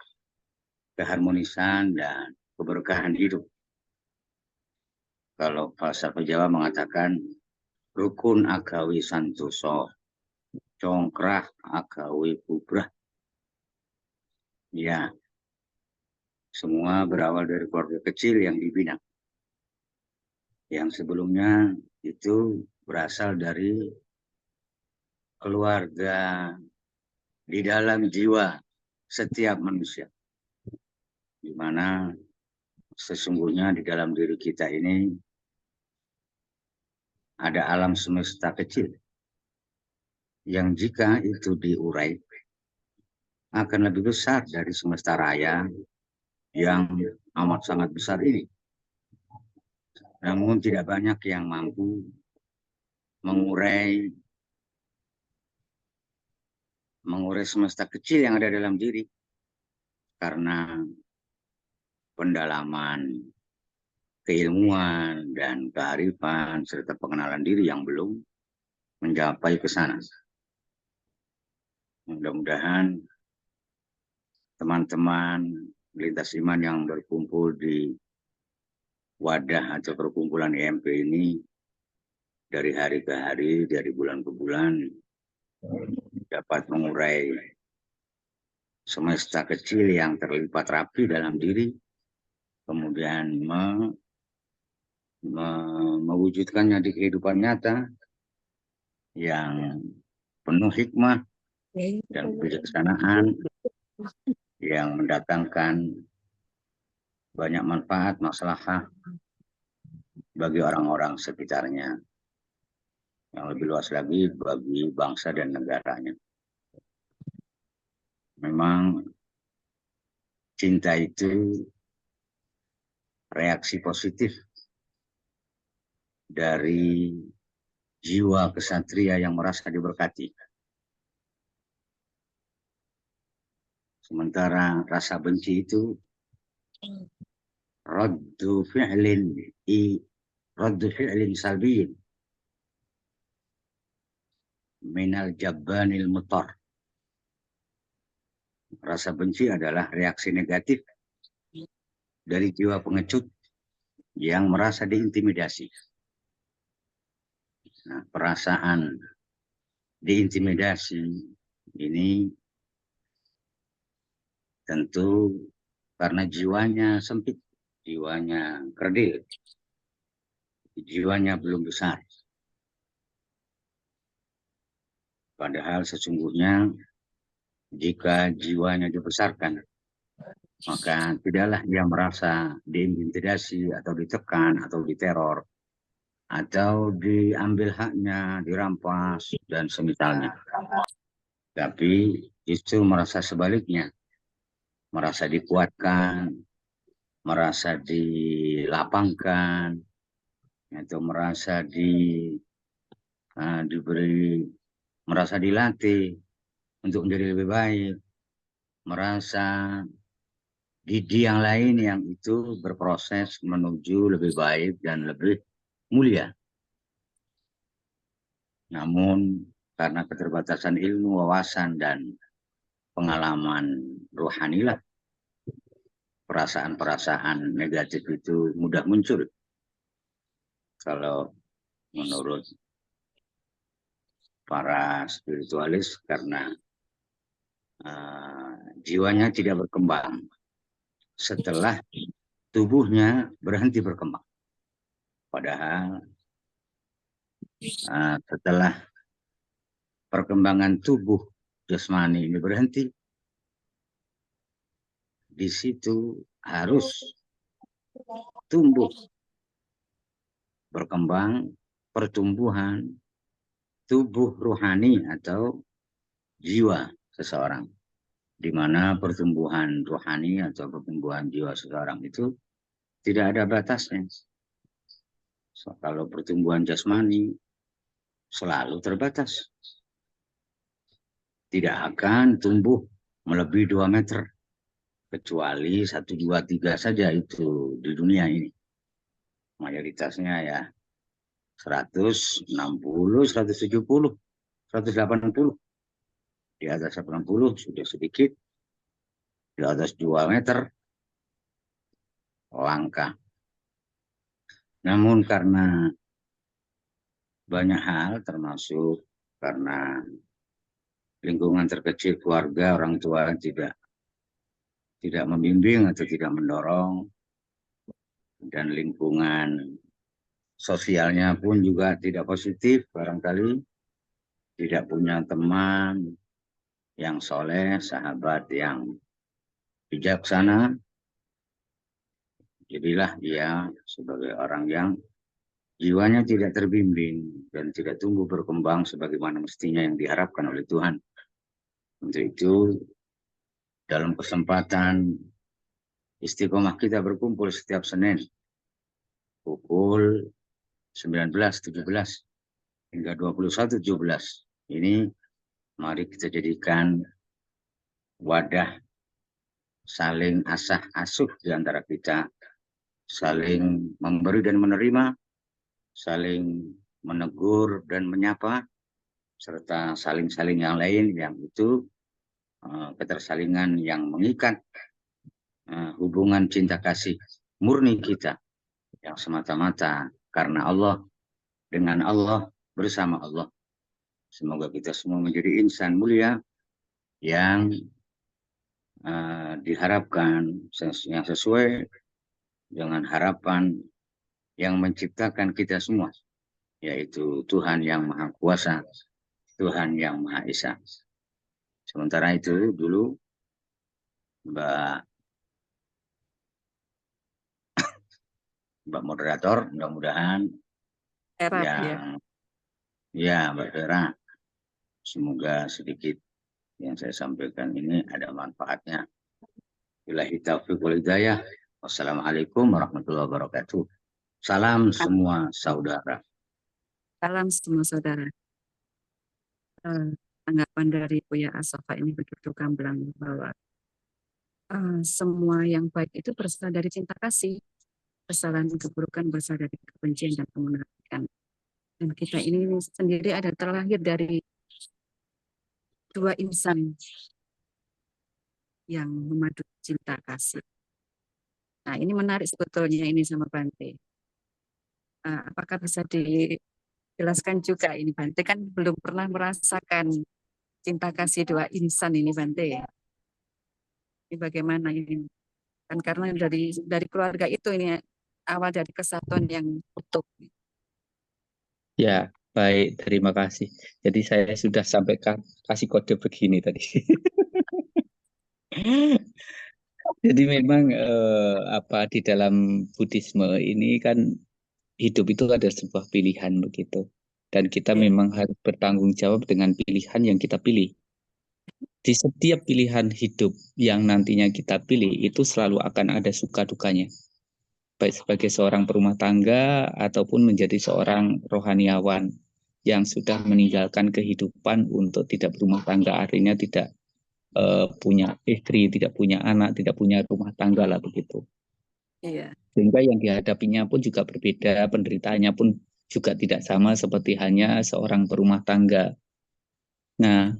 keharmonisan dan keberkahan hidup. kalau falsafah Jawa mengatakan rukun agawi santoso, congkrah agawi bubrah. Ya, semua berawal dari keluarga kecil yang dibina. Yang sebelumnya itu berasal dari keluarga di dalam jiwa setiap manusia. Di mana sesungguhnya di dalam diri kita ini ada alam semesta kecil yang jika itu diurai akan lebih besar dari semesta raya yang amat sangat besar ini. Namun tidak banyak yang mampu mengurai semesta kecil yang ada dalam diri karena pendalaman keilmuan dan kearifan serta pengenalan diri yang belum mencapai ke sana. Mudah-mudahan teman-teman lintas iman yang berkumpul di wadah atau perkumpulan EMP ini dari hari ke hari, dari bulan ke bulan dapat mengurai semesta kecil yang terlipat rapi dalam diri, kemudian mewujudkannya di kehidupan nyata yang penuh hikmah dan kebijaksanaan yang mendatangkan banyak manfaat, maslahah bagi orang-orang sekitarnya. Yang lebih luas lagi bagi bangsa dan negaranya. Memang cinta itu reaksi positif dari jiwa kesatria yang merasa diberkati. Sementara rasa benci itu raddu fi'lin salbiyin minal jabbanil mutar. Rasa benci adalah reaksi negatif dari jiwa pengecut yang merasa diintimidasi. Nah, perasaan diintimidasi ini tentu karena jiwanya sempit, jiwanya kerdil, jiwanya belum besar. Padahal sesungguhnya jika jiwanya dibesarkan, maka tidaklah ia merasa diintimidasi atau ditekan atau diteror atau diambil haknya, dirampas dan semisalnya. Tapi justru merasa sebaliknya, merasa dikuatkan, merasa dilapangkan, atau merasa merasa dilatih untuk menjadi lebih baik, merasa di yang lain yang itu berproses menuju lebih baik dan lebih mulia. Namun karena keterbatasan ilmu, wawasan, dan pengalaman rohanilah, perasaan-perasaan negatif itu mudah muncul. Kalau menurut para spiritualis, karena jiwanya tidak berkembang setelah tubuhnya berhenti berkembang. Padahal setelah perkembangan tubuh jasmani ini berhenti, di situ harus tumbuh, berkembang, pertumbuhan tubuh rohani atau jiwa seseorang, di mana pertumbuhan rohani atau pertumbuhan jiwa seseorang itu tidak ada batasnya. So, kalau pertumbuhan jasmani selalu terbatas, tidak akan tumbuh melebihi 2 meter, kecuali 1, 2, 3 saja itu di dunia ini. Mayoritasnya ya 160, 170, 180. Di atas 80 sudah sedikit, di atas 2 meter langka. Namun karena banyak hal, termasuk karena lingkungan terkecil keluarga, orang tua tidak membimbing atau tidak mendorong, dan lingkungan sosialnya pun juga tidak positif, barangkali tidak punya teman yang soleh, sahabat yang bijaksana, jadilah dia sebagai orang yang jiwanya tidak terbimbing dan tidak tumbuh berkembang sebagaimana mestinya yang diharapkan oleh Tuhan. Untuk itu, dalam kesempatan istiqomah kita berkumpul setiap Senin pukul 19.17 hingga 21.17 ini, mari kita jadikan wadah saling asah asuh di antara kita, saling memberi dan menerima, saling menegur dan menyapa, serta saling-saling yang lain, yang itu ketersalingan yang mengikat hubungan cinta kasih murni kita yang semata-mata karena Allah, dengan Allah, bersama Allah. Semoga kita semua menjadi insan mulia yang diharapkan, yang sesuai dengan harapan yang menciptakan kita semua, yaitu Tuhan yang Maha Kuasa, Tuhan yang Maha Esa. Sementara itu dulu Mbak moderator, mudah-mudahan Mbak Vera, semoga sedikit yang saya sampaikan ini ada manfaatnya. Billahi taufiq wal hidayah. Wassalamualaikum warahmatullahi wabarakatuh. Salam semua saudara. Salam semua saudara. Tanggapan dari Buya Asofa ini begitu gamblang bahwa semua yang baik itu berasal dari cinta kasih. Kesalahan keburukan berasal dari kebencian dan kemunafikan. Dan kita ini sendiri ada terlahir dari dua insan yang memadu cinta kasih. Nah, ini menarik sebetulnya ini sama Bante. Apakah bisa dijelaskan juga ini Bante? Kan belum pernah merasakan cinta kasih dua insan ini Bante. Ini bagaimana ini? Kan karena dari keluarga itu ini awal dari kesatuan yang utuh. Ya, baik, terima kasih. Jadi saya sudah sampai kasih kode begini tadi. Jadi memang di dalam Buddhisme ini kan hidup itu ada sebuah pilihan begitu. Dan kita memang harus bertanggung jawab dengan pilihan yang kita pilih. Di setiap pilihan hidup yang nantinya kita pilih itu selalu akan ada suka dukanya. Baik sebagai seorang perumah tangga ataupun menjadi seorang rohaniawan yang sudah meninggalkan kehidupan untuk tidak berumah tangga, artinya tidak punya istri, tidak punya anak, tidak punya rumah tangga lah begitu. Iya. Sehingga yang dihadapinya pun juga berbeda, penderitaannya pun juga tidak sama seperti hanya seorang perumah tangga. Nah,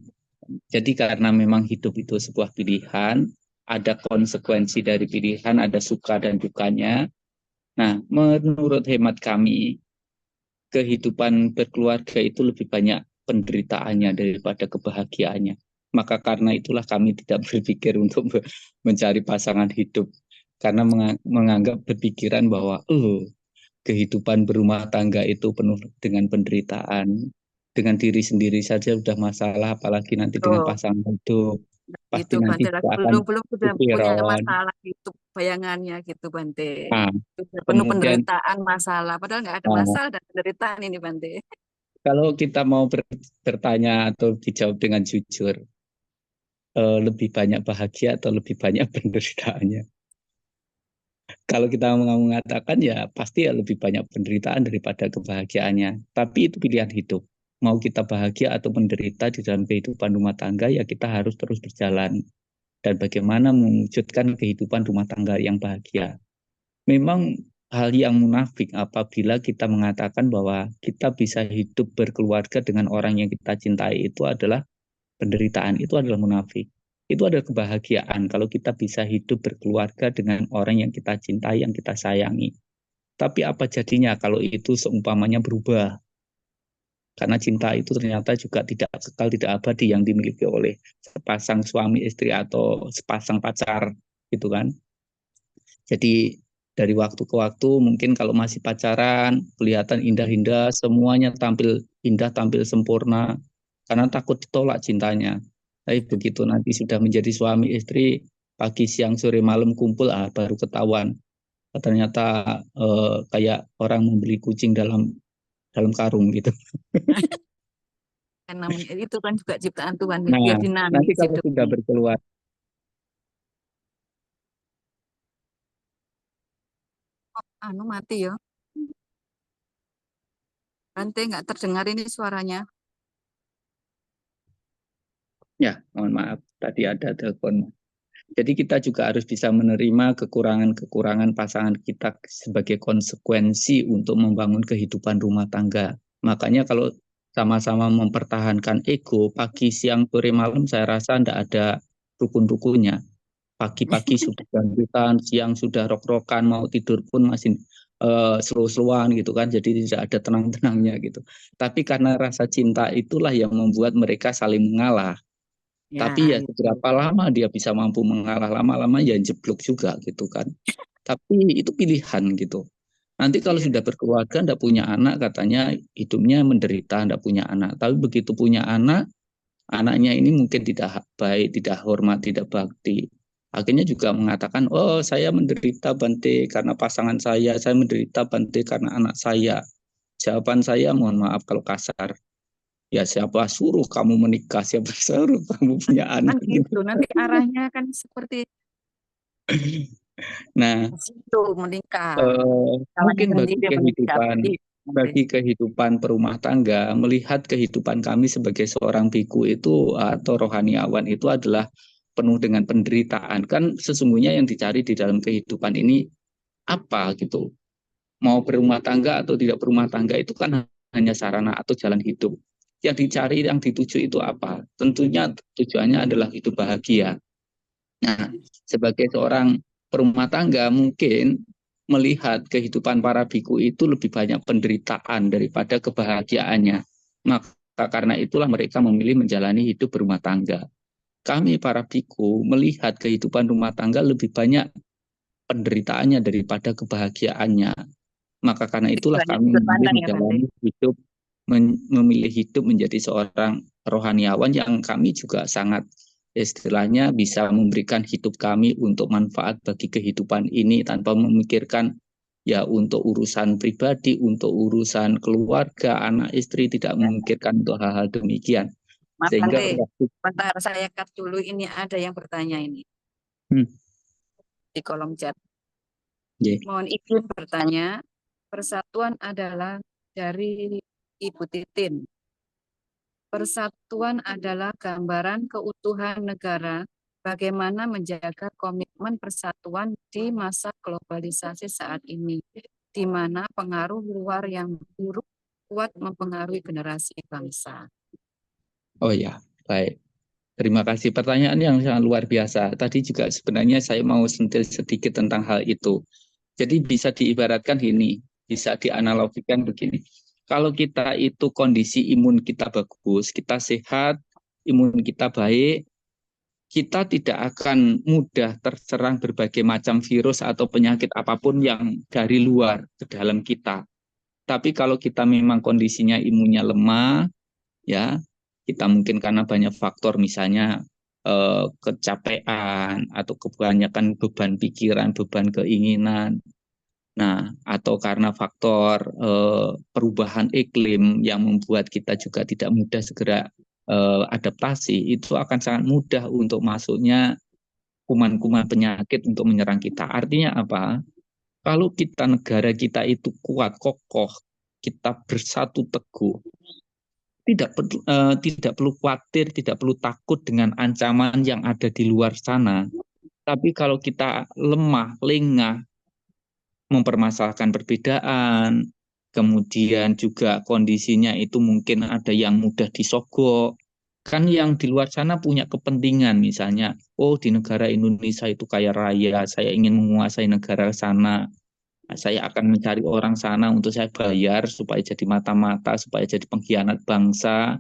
jadi karena memang hidup itu sebuah pilihan, ada konsekuensi dari pilihan, ada suka dan dukanya. Nah, menurut hemat kami, kehidupan berkeluarga itu lebih banyak penderitaannya daripada kebahagiaannya. Maka karena itulah kami tidak berpikir untuk mencari pasangan hidup. Karena menganggap berpikiran bahwa kehidupan berumah tangga itu penuh dengan penderitaan. Dengan diri sendiri saja sudah masalah, apalagi nanti dengan pasangan hidup. Pasti itu nanti Bante akan belum sudah punya masalah gitu bayangannya gitu Bante. Penuh penderitaan masalah, padahal nggak ada masalah dan penderitaan ini Bante. Kalau kita mau bertanya atau dijawab dengan jujur, lebih banyak bahagia atau lebih banyak penderitaannya? Kalau kita mengatakan ya pasti ya lebih banyak penderitaan daripada kebahagiaannya. Tapi itu pilihan hidup. Mau kita bahagia atau menderita di dalam kehidupan rumah tangga, ya kita harus terus berjalan. Dan bagaimana mewujudkan kehidupan rumah tangga yang bahagia. Memang hal yang munafik apabila kita mengatakan bahwa kita bisa hidup berkeluarga dengan orang yang kita cintai itu adalah penderitaan, itu adalah munafik. Itu adalah kebahagiaan kalau kita bisa hidup berkeluarga dengan orang yang kita cintai, yang kita sayangi. Tapi apa jadinya kalau itu seumpamanya berubah? Karena cinta itu ternyata juga tidak kekal, tidak abadi yang dimiliki oleh sepasang suami istri atau sepasang pacar, gitu kan. Jadi dari waktu ke waktu mungkin kalau masih pacaran kelihatan indah-indah, semuanya tampil indah, tampil sempurna karena takut ditolak cintanya. Tapi begitu nanti sudah menjadi suami istri, pagi siang sore malam kumpul, baru ketahuan ternyata kayak orang membeli kucing dalam karung gitu. Kan namanya itu kan juga ciptaan Tuhan, Nah, dia nanti dinamis kalau sudah hidupnya. berkeluarga, Anu mati ya. Bante nggak terdengar ini suaranya. ya mohon maaf tadi ada telepon. Jadi kita juga harus bisa menerima kekurangan-kekurangan pasangan kita sebagai konsekuensi untuk membangun kehidupan rumah tangga. Makanya kalau sama-sama mempertahankan ego, pagi, siang, sore, malam, saya rasa tidak ada rukun-rukunnya. Pagi-pagi sudah gangguan, siang sudah rok-rokan, mau tidur pun masih slow-slowan gitu kan, jadi tidak ada tenang-tenangnya gitu. Tapi karena rasa cinta itulah yang membuat mereka saling mengalah. Ya, Tapi ya itu. seberapa lama dia bisa mampu mengalah, lama-lama ya jeblok juga gitu kan. Tapi itu pilihan gitu. Nanti kalau Ya. sudah berkeluarga, tidak punya anak, katanya hidupnya menderita, tidak punya anak. Tapi begitu punya anak, anaknya ini mungkin tidak baik, tidak hormat, tidak bakti. Akhirnya juga mengatakan, oh saya menderita Bante karena pasangan saya menderita Bante karena anak saya. Jawaban saya, mohon maaf kalau kasar, ya siapa suruh kamu menikah, siapa suruh kamu punya Kan anak gitu. gitu, nanti arahnya kan seperti Nah, itu menikah. Salahnya mungkin sendiri menikah. bagi kehidupan perumah tangga, melihat kehidupan kami sebagai seorang biku itu atau rohaniawan itu adalah penuh dengan penderitaan. Kan sesungguhnya yang dicari di dalam kehidupan ini apa gitu? Mau berumah tangga atau tidak berumah tangga itu kan hanya sarana atau jalan hidup. Yang dicari, yang dituju itu apa? Tentunya tujuannya adalah hidup bahagia. Nah, sebagai seorang perumah tangga mungkin melihat kehidupan para biku itu lebih banyak penderitaan daripada kebahagiaannya. Maka karena itulah mereka memilih menjalani hidup berumah tangga. Kami para biku melihat kehidupan rumah tangga lebih banyak penderitaannya daripada kebahagiaannya. Maka karena Itu itulah hanya kami sudut memilih pandang ya Bante. menjalani hidup, memilih hidup menjadi seorang rohaniawan yang kami juga sangat istilahnya bisa memberikan hidup kami untuk manfaat bagi kehidupan ini tanpa memikirkan ya untuk urusan pribadi, untuk urusan keluarga, anak istri, tidak memikirkan untuk hal-hal demikian. Mas Sehingga Bante, waktu bentar saya cut dulu, ini ada yang bertanya ini di kolom chat. yeah. Mohon izin bertanya, persatuan adalah dari Ibu Titin. Persatuan adalah gambaran keutuhan negara, bagaimana menjaga komitmen persatuan di masa globalisasi saat ini, di mana pengaruh luar yang buruk kuat mempengaruhi generasi bangsa. Oh ya, baik. Terima kasih, pertanyaan yang sangat luar biasa. Tadi juga sebenarnya saya mau sentil sedikit tentang hal itu. Jadi bisa diibaratkan ini, bisa dianalogikan begini. Kalau kita itu kondisi imun kita bagus, kita sehat, imun kita baik, kita tidak akan mudah terserang berbagai macam virus atau penyakit apapun yang dari luar ke dalam kita. Tapi kalau kita memang kondisinya imunnya lemah, ya kita mungkin karena banyak faktor misalnya kecapean atau kebanyakan beban pikiran, beban keinginan. Nah, atau karena faktor perubahan iklim yang membuat kita juga tidak mudah segera adaptasi, itu akan sangat mudah untuk masuknya kuman-kuman penyakit untuk menyerang kita. Artinya apa? Kalau kita negara kita itu kuat, kokoh, kita bersatu teguh, tidak perlu khawatir, tidak perlu takut dengan ancaman yang ada di luar sana. Tapi kalau kita lemah, lengah, mempermasalahkan perbedaan, kemudian juga kondisinya itu mungkin ada yang mudah disogok. Kan yang di luar sana punya kepentingan, misalnya, oh di negara Indonesia itu kaya raya, saya ingin menguasai negara sana. Saya akan mencari orang sana untuk saya bayar supaya jadi mata-mata, supaya jadi pengkhianat bangsa,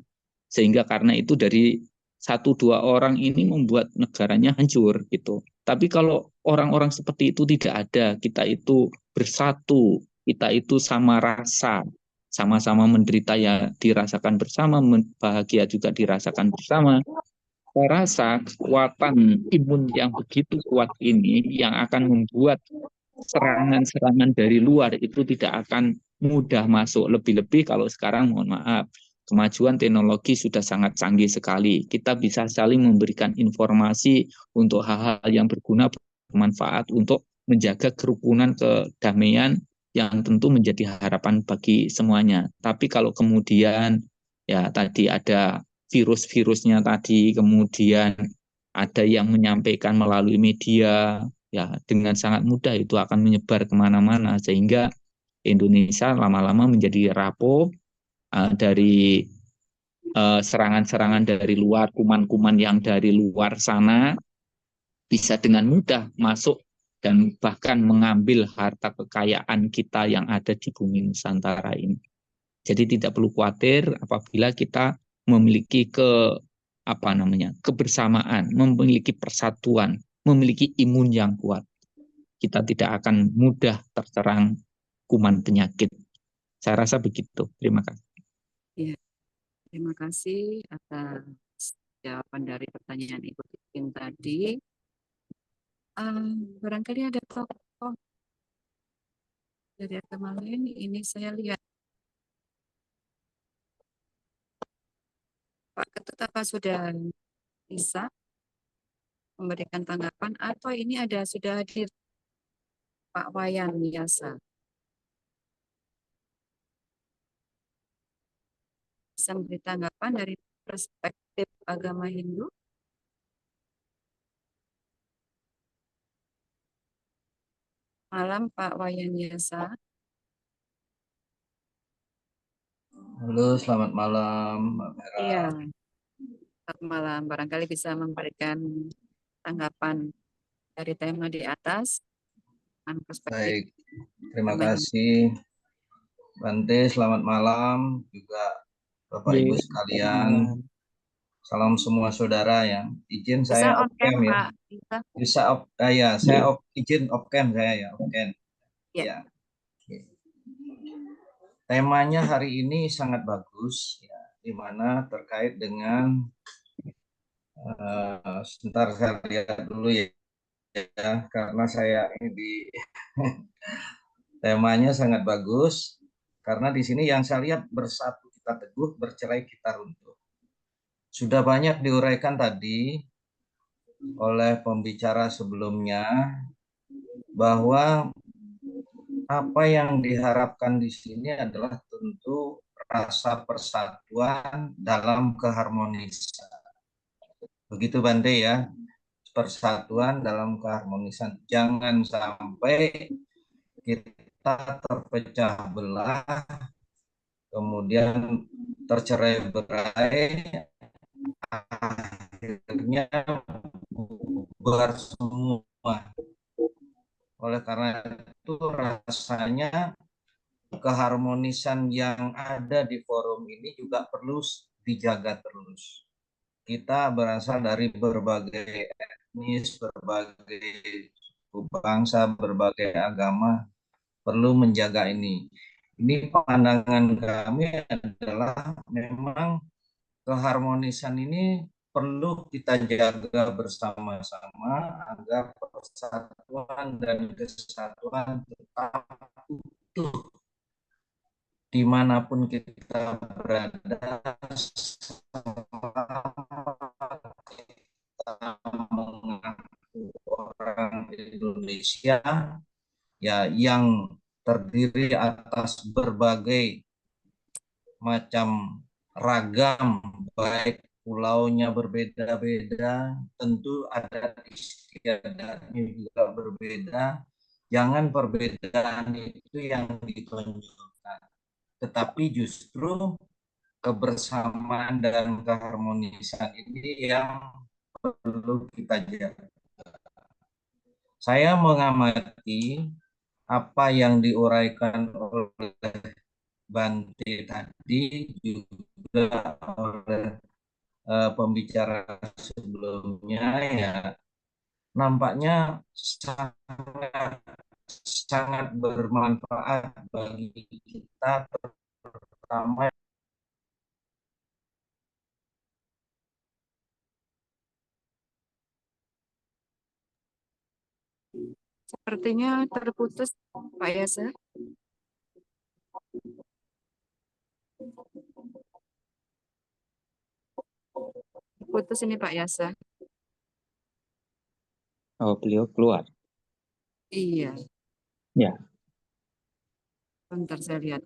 sehingga karena itu dari 1-2 orang ini membuat negaranya hancur gitu. Tapi kalau orang-orang seperti itu tidak ada, kita itu bersatu, kita itu sama rasa, sama-sama menderita ya dirasakan bersama, bahagia juga dirasakan bersama. Saya rasa kekuatan imun yang begitu kuat ini yang akan membuat serangan-serangan dari luar itu tidak akan mudah masuk. Lebih-lebih kalau sekarang, mohon maaf, kemajuan teknologi sudah sangat canggih sekali. Kita bisa saling memberikan informasi untuk hal-hal yang berguna, bermanfaat untuk menjaga kerukunan, kedamaian yang tentu menjadi harapan bagi semuanya. Tapi kalau kemudian ya tadi ada virus-virusnya tadi, kemudian ada yang menyampaikan melalui media, ya dengan sangat mudah itu akan menyebar kemana-mana, sehingga Indonesia lama-lama menjadi rapuh dari serangan-serangan dari luar, kuman-kuman yang dari luar sana bisa dengan mudah masuk dan bahkan mengambil harta kekayaan kita yang ada di bumi Nusantara ini. Jadi tidak perlu khawatir apabila kita memiliki kebersamaan, memiliki persatuan, memiliki imun yang kuat. Kita tidak akan mudah terserang kuman penyakit. Saya rasa begitu. Terima kasih. Ya, terima kasih atas jawaban dari pertanyaan Ibu Titin tadi. Barangkali ada tokoh dari agama lain. Ini saya lihat Pak Ketut, apa sudah bisa memberikan tanggapan atau ini sudah hadir Pak Wayan Yasa? Bisa memberi tanggapan dari perspektif agama Hindu? Malam Pak Wayan Yasa. Halo, selamat malam, Mbak Vera. Iya, selamat malam. Barangkali bisa memberikan tanggapan dari tema di atas. Perspektif. Baik, terima kasih. Bante, selamat malam. Juga Bapak Ibu sekalian. Salam semua saudara ya. Izin saya off cam ya. Bisa saya izin off cam saya ya, off cam. Ya. Temanya hari ini sangat bagus ya, di mana terkait dengan sebentar saya lihat dulu ya, karena saya ini temanya sangat bagus karena di sini yang saya lihat bersatu kita teguh, bercerai kita runtuh. Sudah banyak diuraikan tadi oleh pembicara sebelumnya bahwa apa yang diharapkan di sini adalah tentu rasa persatuan dalam keharmonisan. Begitu Bante ya, persatuan dalam keharmonisan. Jangan sampai kita terpecah belah, kemudian tercerai-berai, akhirnya bubar semua. Oleh karena itu rasanya keharmonisan yang ada di forum ini juga perlu dijaga terus. Kita berasal dari berbagai etnis, berbagai bangsa, berbagai agama, perlu menjaga ini. Ini pandangan kami adalah memang keharmonisan ini perlu kita jaga bersama-sama agar persatuan dan kesatuan tetap utuh dimanapun kita berada, kita mengaku orang Indonesia ya yang terdiri atas berbagai macam ragam, baik pulaunya berbeda-beda, tentu adat istiadatnya juga berbeda. Jangan perbedaan itu yang ditonjolkan, tetapi justru kebersamaan dan keharmonisan ini yang perlu kita jaga. Saya mengamati apa yang diuraikan oleh Bante tadi juga oleh pembicara sebelumnya ya nampaknya sangat sangat bermanfaat bagi kita terutama. Sepertinya terputus Pak Yasa. Putus ini Pak Yasa. Oh, beliau keluar. Iya, Ya, bentar saya lihat.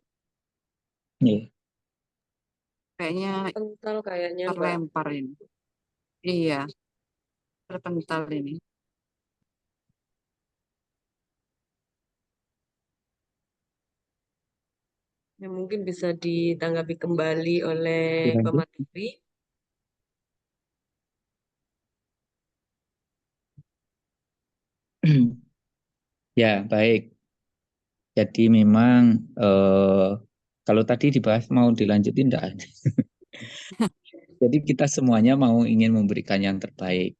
iya. Kayaknya Kental kayaknya, Mbak. terlempar ini. Iya, terpental ini. Ya, mungkin bisa ditanggapi kembali oleh Dilanjut. pemateri. Ya, baik. Jadi memang kalau tadi dibahas mau dilanjutin enggak? Jadi kita semuanya ingin memberikan yang terbaik.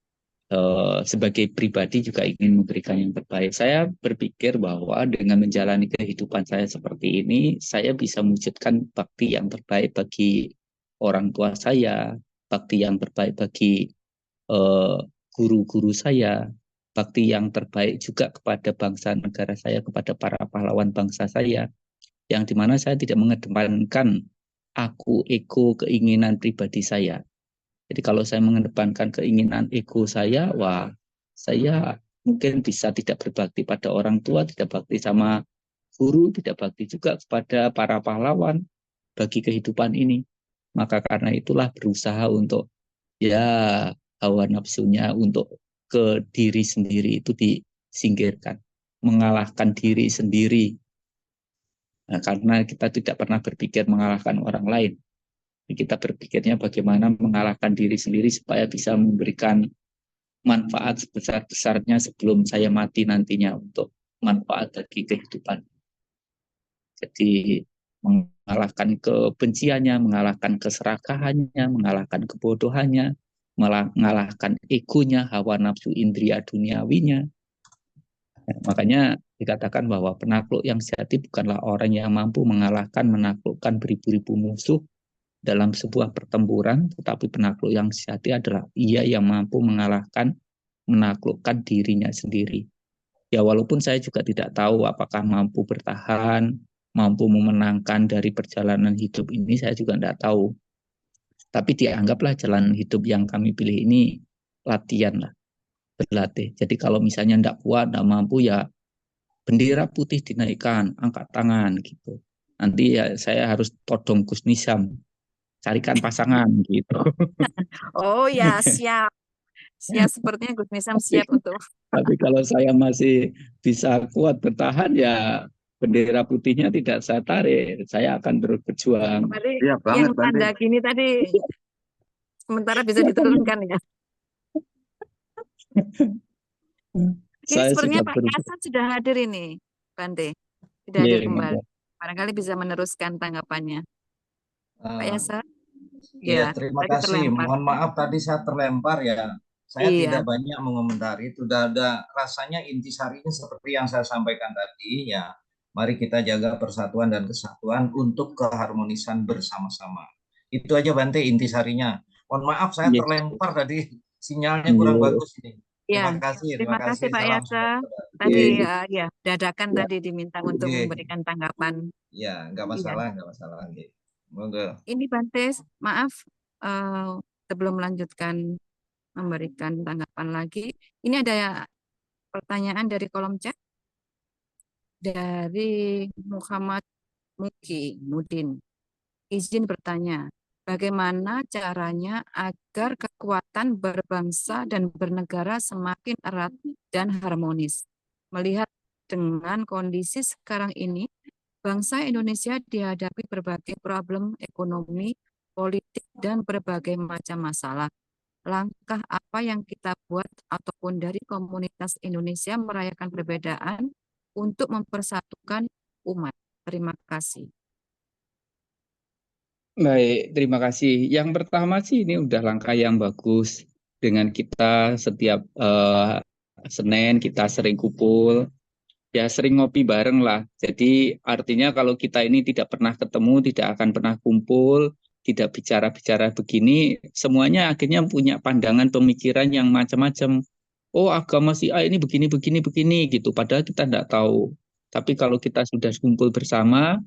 Sebagai pribadi juga ingin memberikan yang terbaik. Saya berpikir bahwa dengan menjalani kehidupan saya seperti ini, saya bisa mewujudkan bakti yang terbaik bagi orang tua saya, bakti yang terbaik bagi eh, guru-guru saya, bakti yang terbaik juga kepada bangsa negara saya, kepada para pahlawan bangsa saya, yang dimana saya tidak mengedepankan aku, ego, keinginan pribadi saya. Jadi kalau saya mengedepankan keinginan ego saya, wah, saya mungkin bisa tidak berbakti pada orang tua, tidak bakti sama guru, tidak bakti juga kepada para pahlawan bagi kehidupan ini. Maka karena itulah berusaha untuk ya hawa nafsunya untuk ke diri sendiri itu disingkirkan, mengalahkan diri sendiri. Nah, karena kita tidak pernah berpikir mengalahkan orang lain. Kita berpikirnya bagaimana mengalahkan diri sendiri supaya bisa memberikan manfaat sebesar-besarnya sebelum saya mati nantinya untuk manfaat bagi kehidupan. Jadi mengalahkan kebenciannya, mengalahkan keserakahannya, mengalahkan kebodohannya, mengalahkan egonya, hawa nafsu indria duniawinya. Makanya dikatakan bahwa penakluk yang sejati bukanlah orang yang mampu mengalahkan, menaklukkan beribu-ribu musuh dalam sebuah pertempuran, tetapi penakluk yang sejati adalah ia yang mampu mengalahkan, menaklukkan dirinya sendiri. Ya walaupun saya juga tidak tahu apakah mampu bertahan, mampu memenangkan dari perjalanan hidup ini, saya juga tidak tahu. Tapi dianggaplah jalan hidup yang kami pilih ini latihan lah, berlatih. Jadi kalau misalnya tidak kuat, tidak mampu ya bendera putih dinaikkan, angkat tangan gitu. Nanti ya saya harus todong Gus Nizam, carikan pasangan gitu. Oh ya, siap. Siap, sepertinya Gus Nizam siap untuk. Tapi kalau saya masih bisa kuat bertahan ya bendera putihnya tidak saya tarik, saya akan terus berjuang. Berarti Iya banget, yang Bante. tanda gini tadi sementara bisa diturunkan ya. Ini Saya sepertinya sudah Pak Yasa sudah hadir ini, Bante. Sudah hadir kembali. Barangkali bisa meneruskan tanggapannya. Pak Yasa? Iya, Ya, terima tadi kasih. terlempar. Mohon maaf tadi saya terlempar ya. Saya Iya. tidak banyak mengomentari. Sudah ada rasanya intisarinya seperti yang saya sampaikan tadi ya. Mari kita jaga persatuan dan kesatuan untuk keharmonisan bersama-sama. Itu aja Bante intisarinya. Mohon maaf saya terlempar tadi sinyalnya kurang bagus ini. Ya, Terima kasih. Pak Salam Yasa. sejahtera. Tadi ya, dadakan Ya. tadi diminta untuk Oke. memberikan tanggapan. Ya, nggak masalah. Monggo. Ini Bante, maaf sebelum melanjutkan memberikan tanggapan lagi. Ini ada pertanyaan dari kolom chat dari Muhammad Mudin. Izin bertanya, bagaimana caranya agar kekuatan berbangsa dan bernegara semakin erat dan harmonis? Melihat dengan kondisi sekarang ini, bangsa Indonesia dihadapi berbagai problem ekonomi, politik, dan berbagai macam masalah. Langkah apa yang kita buat ataupun dari komunitas Indonesia merayakan perbedaan untuk mempersatukan umat. Terima kasih. Baik, terima kasih. Yang pertama sih ini udah langkah yang bagus dengan kita setiap Senin kita sering kumpul, ya sering ngopi bareng lah. Jadi artinya kalau kita ini tidak pernah ketemu, tidak akan pernah kumpul, tidak bicara-bicara begini, semuanya akhirnya punya pandangan pemikiran yang macam-macam. Oh, agama si A ini begini, begini, begini gitu. Padahal kita tidak tahu. Tapi kalau kita sudah kumpul bersama,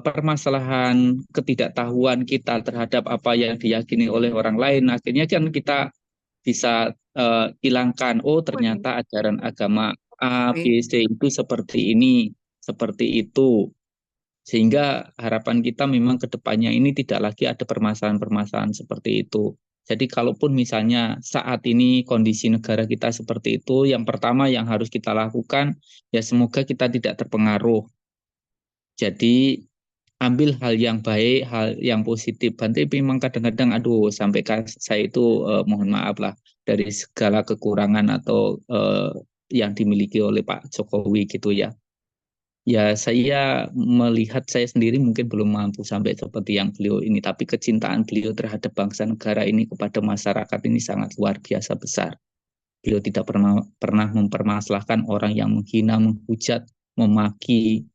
permasalahan ketidaktahuan kita terhadap apa yang diyakini oleh orang lain, akhirnya kan kita bisa hilangkan, oh ternyata ajaran agama A, B, C itu seperti ini, seperti itu. Sehingga harapan kita memang ke depannya ini tidak lagi ada permasalahan-permasalahan seperti itu. Jadi kalaupun misalnya saat ini kondisi negara kita seperti itu, yang pertama yang harus kita lakukan, ya semoga kita tidak terpengaruh. Jadi ambil hal yang baik, hal yang positif. Nanti memang kadang-kadang, aduh, sampai saya itu mohon maaf lah dari segala kekurangan atau yang dimiliki oleh Pak Jokowi gitu ya. Ya saya melihat saya sendiri mungkin belum mampu sampai seperti yang beliau ini, tapi kecintaan beliau terhadap bangsa negara ini kepada masyarakat ini sangat luar biasa besar. Beliau tidak pernah mempermasalahkan orang yang menghina, menghujat, memaki,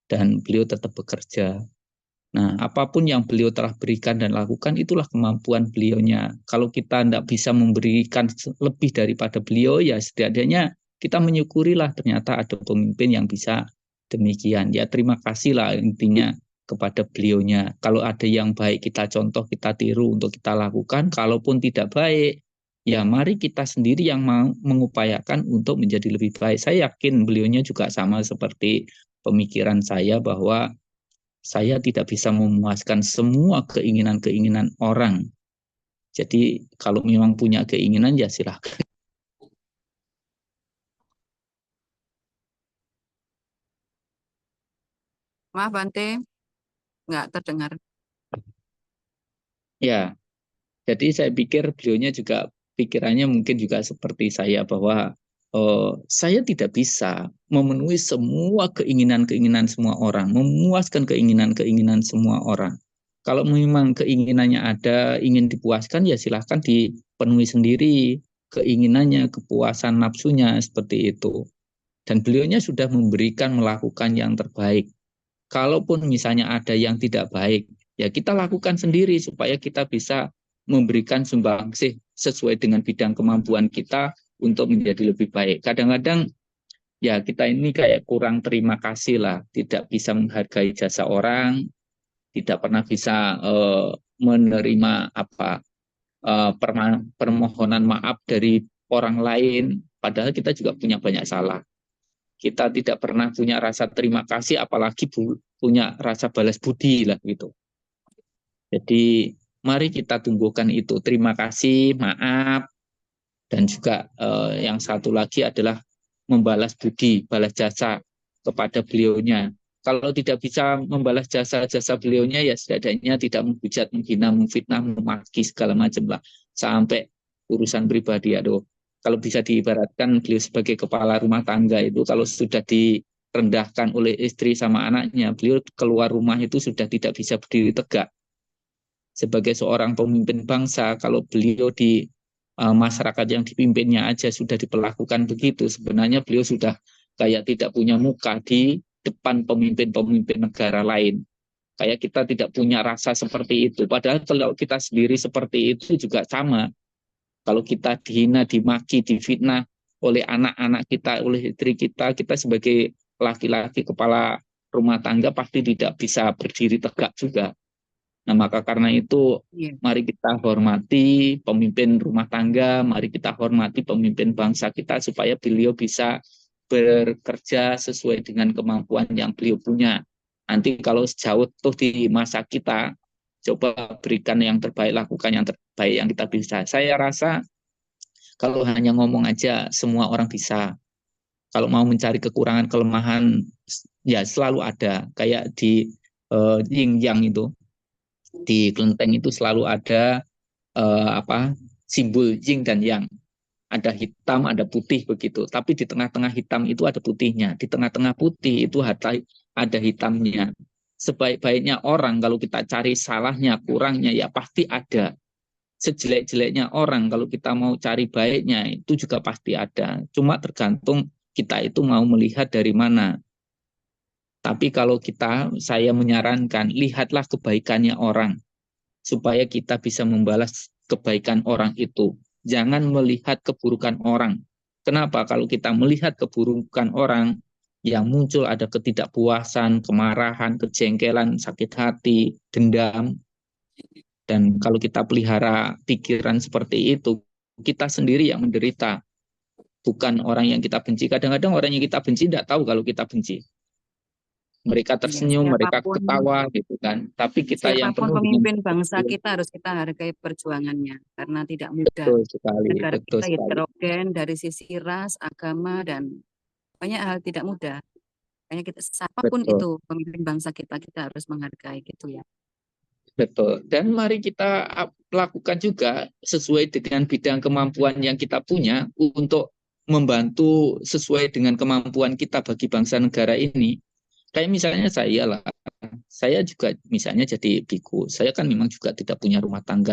dan beliau tetap bekerja. Nah, apapun yang beliau telah berikan dan lakukan, itulah kemampuan beliaunya. Kalau kita tidak bisa memberikan lebih daripada beliau, ya setidaknya kita menyukurilah ternyata ada pemimpin yang bisa demikian. Ya terima kasihlah intinya kepada beliaunya. Kalau ada yang baik kita contoh, kita tiru untuk kita lakukan. Kalaupun tidak baik, ya mari kita sendiri yang mengupayakan untuk menjadi lebih baik. Saya yakin beliaunya juga sama seperti pemikiran saya bahwa saya tidak bisa memuaskan semua keinginan-keinginan orang. Jadi kalau memang punya keinginan ya silahkan. Maaf Bante, nggak terdengar. Ya, jadi saya pikir beliaunya juga pikirannya mungkin juga seperti saya bahwa saya tidak bisa memenuhi semua keinginan-keinginan semua orang, memuaskan keinginan-keinginan semua orang. Kalau memang keinginannya ada, ingin dipuaskan, ya silahkan dipenuhi sendiri keinginannya, kepuasan nafsunya, seperti itu. Dan beliaunya sudah memberikan, melakukan yang terbaik. Kalaupun misalnya ada yang tidak baik, ya kita lakukan sendiri supaya kita bisa memberikan sumbangsih sesuai dengan bidang kemampuan kita untuk menjadi lebih baik. Kadang-kadang ya kita ini kayak kurang terima kasih lah, tidak bisa menghargai jasa orang, tidak pernah bisa menerima permohonan maaf dari orang lain, padahal kita juga punya banyak salah. Kita tidak pernah punya rasa terima kasih, apalagi punya rasa balas budi lah gitu. Jadi mari kita tumbuhkan itu, terima kasih, maaf, dan juga yang satu lagi adalah membalas budi, balas jasa kepada beliaunya. Kalau tidak bisa membalas jasa-jasa beliaunya, ya setidaknya tidak menghujat, menghina, memfitnah, memaki segala macam lah, sampai urusan pribadi. Aduh, kalau bisa diibaratkan beliau sebagai kepala rumah tangga itu, kalau sudah direndahkan oleh istri sama anaknya, beliau keluar rumah itu sudah tidak bisa berdiri tegak. Sebagai seorang pemimpin bangsa, kalau beliau di masyarakat yang dipimpinnya aja sudah diperlakukan begitu, sebenarnya beliau sudah kayak tidak punya muka di depan pemimpin-pemimpin negara lain. Kayak kita tidak punya rasa seperti itu. Padahal kalau kita sendiri seperti itu juga sama. Kalau kita dihina, dimaki, difitnah oleh anak-anak kita, oleh istri kita, kita sebagai laki-laki kepala rumah tangga pasti tidak bisa berdiri tegak juga. Nah, maka karena itu mari kita hormati pemimpin rumah tangga, mari kita hormati pemimpin bangsa kita supaya beliau bisa bekerja sesuai dengan kemampuan yang beliau punya. Nanti kalau jauh tuh di masa kita, coba berikan yang terbaik, lakukan yang terbaik yang kita bisa. Saya rasa kalau hanya ngomong aja semua orang bisa. Kalau mau mencari kekurangan, kelemahan, ya selalu ada. Kayak di yin yang itu, di kelenteng itu selalu ada simbol yin dan yang. ada hitam, ada putih begitu. Tapi di tengah-tengah hitam itu ada putihnya. Di tengah-tengah putih itu ada hitamnya. Sebaik-baiknya orang kalau kita cari salahnya, kurangnya ya pasti ada. Sejelek-jeleknya orang kalau kita mau cari baiknya itu juga pasti ada. Cuma tergantung kita itu mau melihat dari mana. Tapi kalau saya menyarankan lihatlah kebaikannya orang supaya kita bisa membalas kebaikan orang itu. Jangan melihat keburukan orang. Kenapa? Kalau kita melihat keburukan orang, yang muncul ada ketidakpuasan, kemarahan, kejengkelan, sakit hati, dendam. Dan kalau kita pelihara pikiran seperti itu, kita sendiri yang menderita. Bukan orang yang kita benci. Kadang-kadang orang yang kita benci tidak tahu kalau kita benci. Mereka Iya, tersenyum, mereka ketawa gitu kan. Tapi kita yang siapapun penuh dengan pemimpin bangsa kita harus kita hargai perjuangannya karena tidak mudah. betul sekali, Negara betul kita sekali. heterogen dari sisi ras, agama, dan banyak hal tidak mudah. Makanya kita, siapapun Betul, itu pemimpin bangsa kita, kita harus menghargai gitu ya. betul. Dan mari kita lakukan juga sesuai dengan bidang kemampuan yang kita punya untuk membantu sesuai dengan kemampuan kita bagi bangsa negara ini. Kayak misalnya saya juga misalnya jadi biku. Saya kan memang juga tidak punya rumah tangga.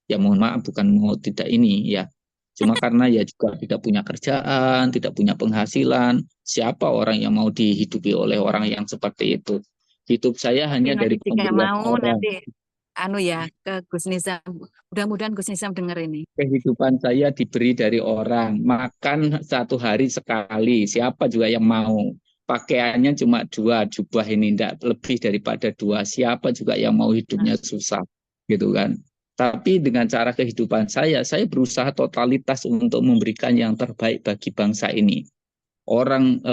Ya mohon maaf, bukan mau tidak ini ya. Cuma karena ya juga tidak punya kerjaan, tidak punya penghasilan. Siapa orang yang mau dihidupi oleh orang yang seperti itu? Hidup saya Tapi hanya nanti dari jika pemberian mau orang. nanti anu ya ke Gus Nizam. Mudah-mudahan Gus Nizam dengar ini. Kehidupan saya diberi dari orang. Makan satu hari sekali. Siapa juga yang mau? Pakaiannya cuma 2 jubah ini, tidak lebih daripada 2. Siapa juga yang mau hidupnya susah, gitu kan? Tapi dengan cara kehidupan saya berusaha totalitas untuk memberikan yang terbaik bagi bangsa ini. Orang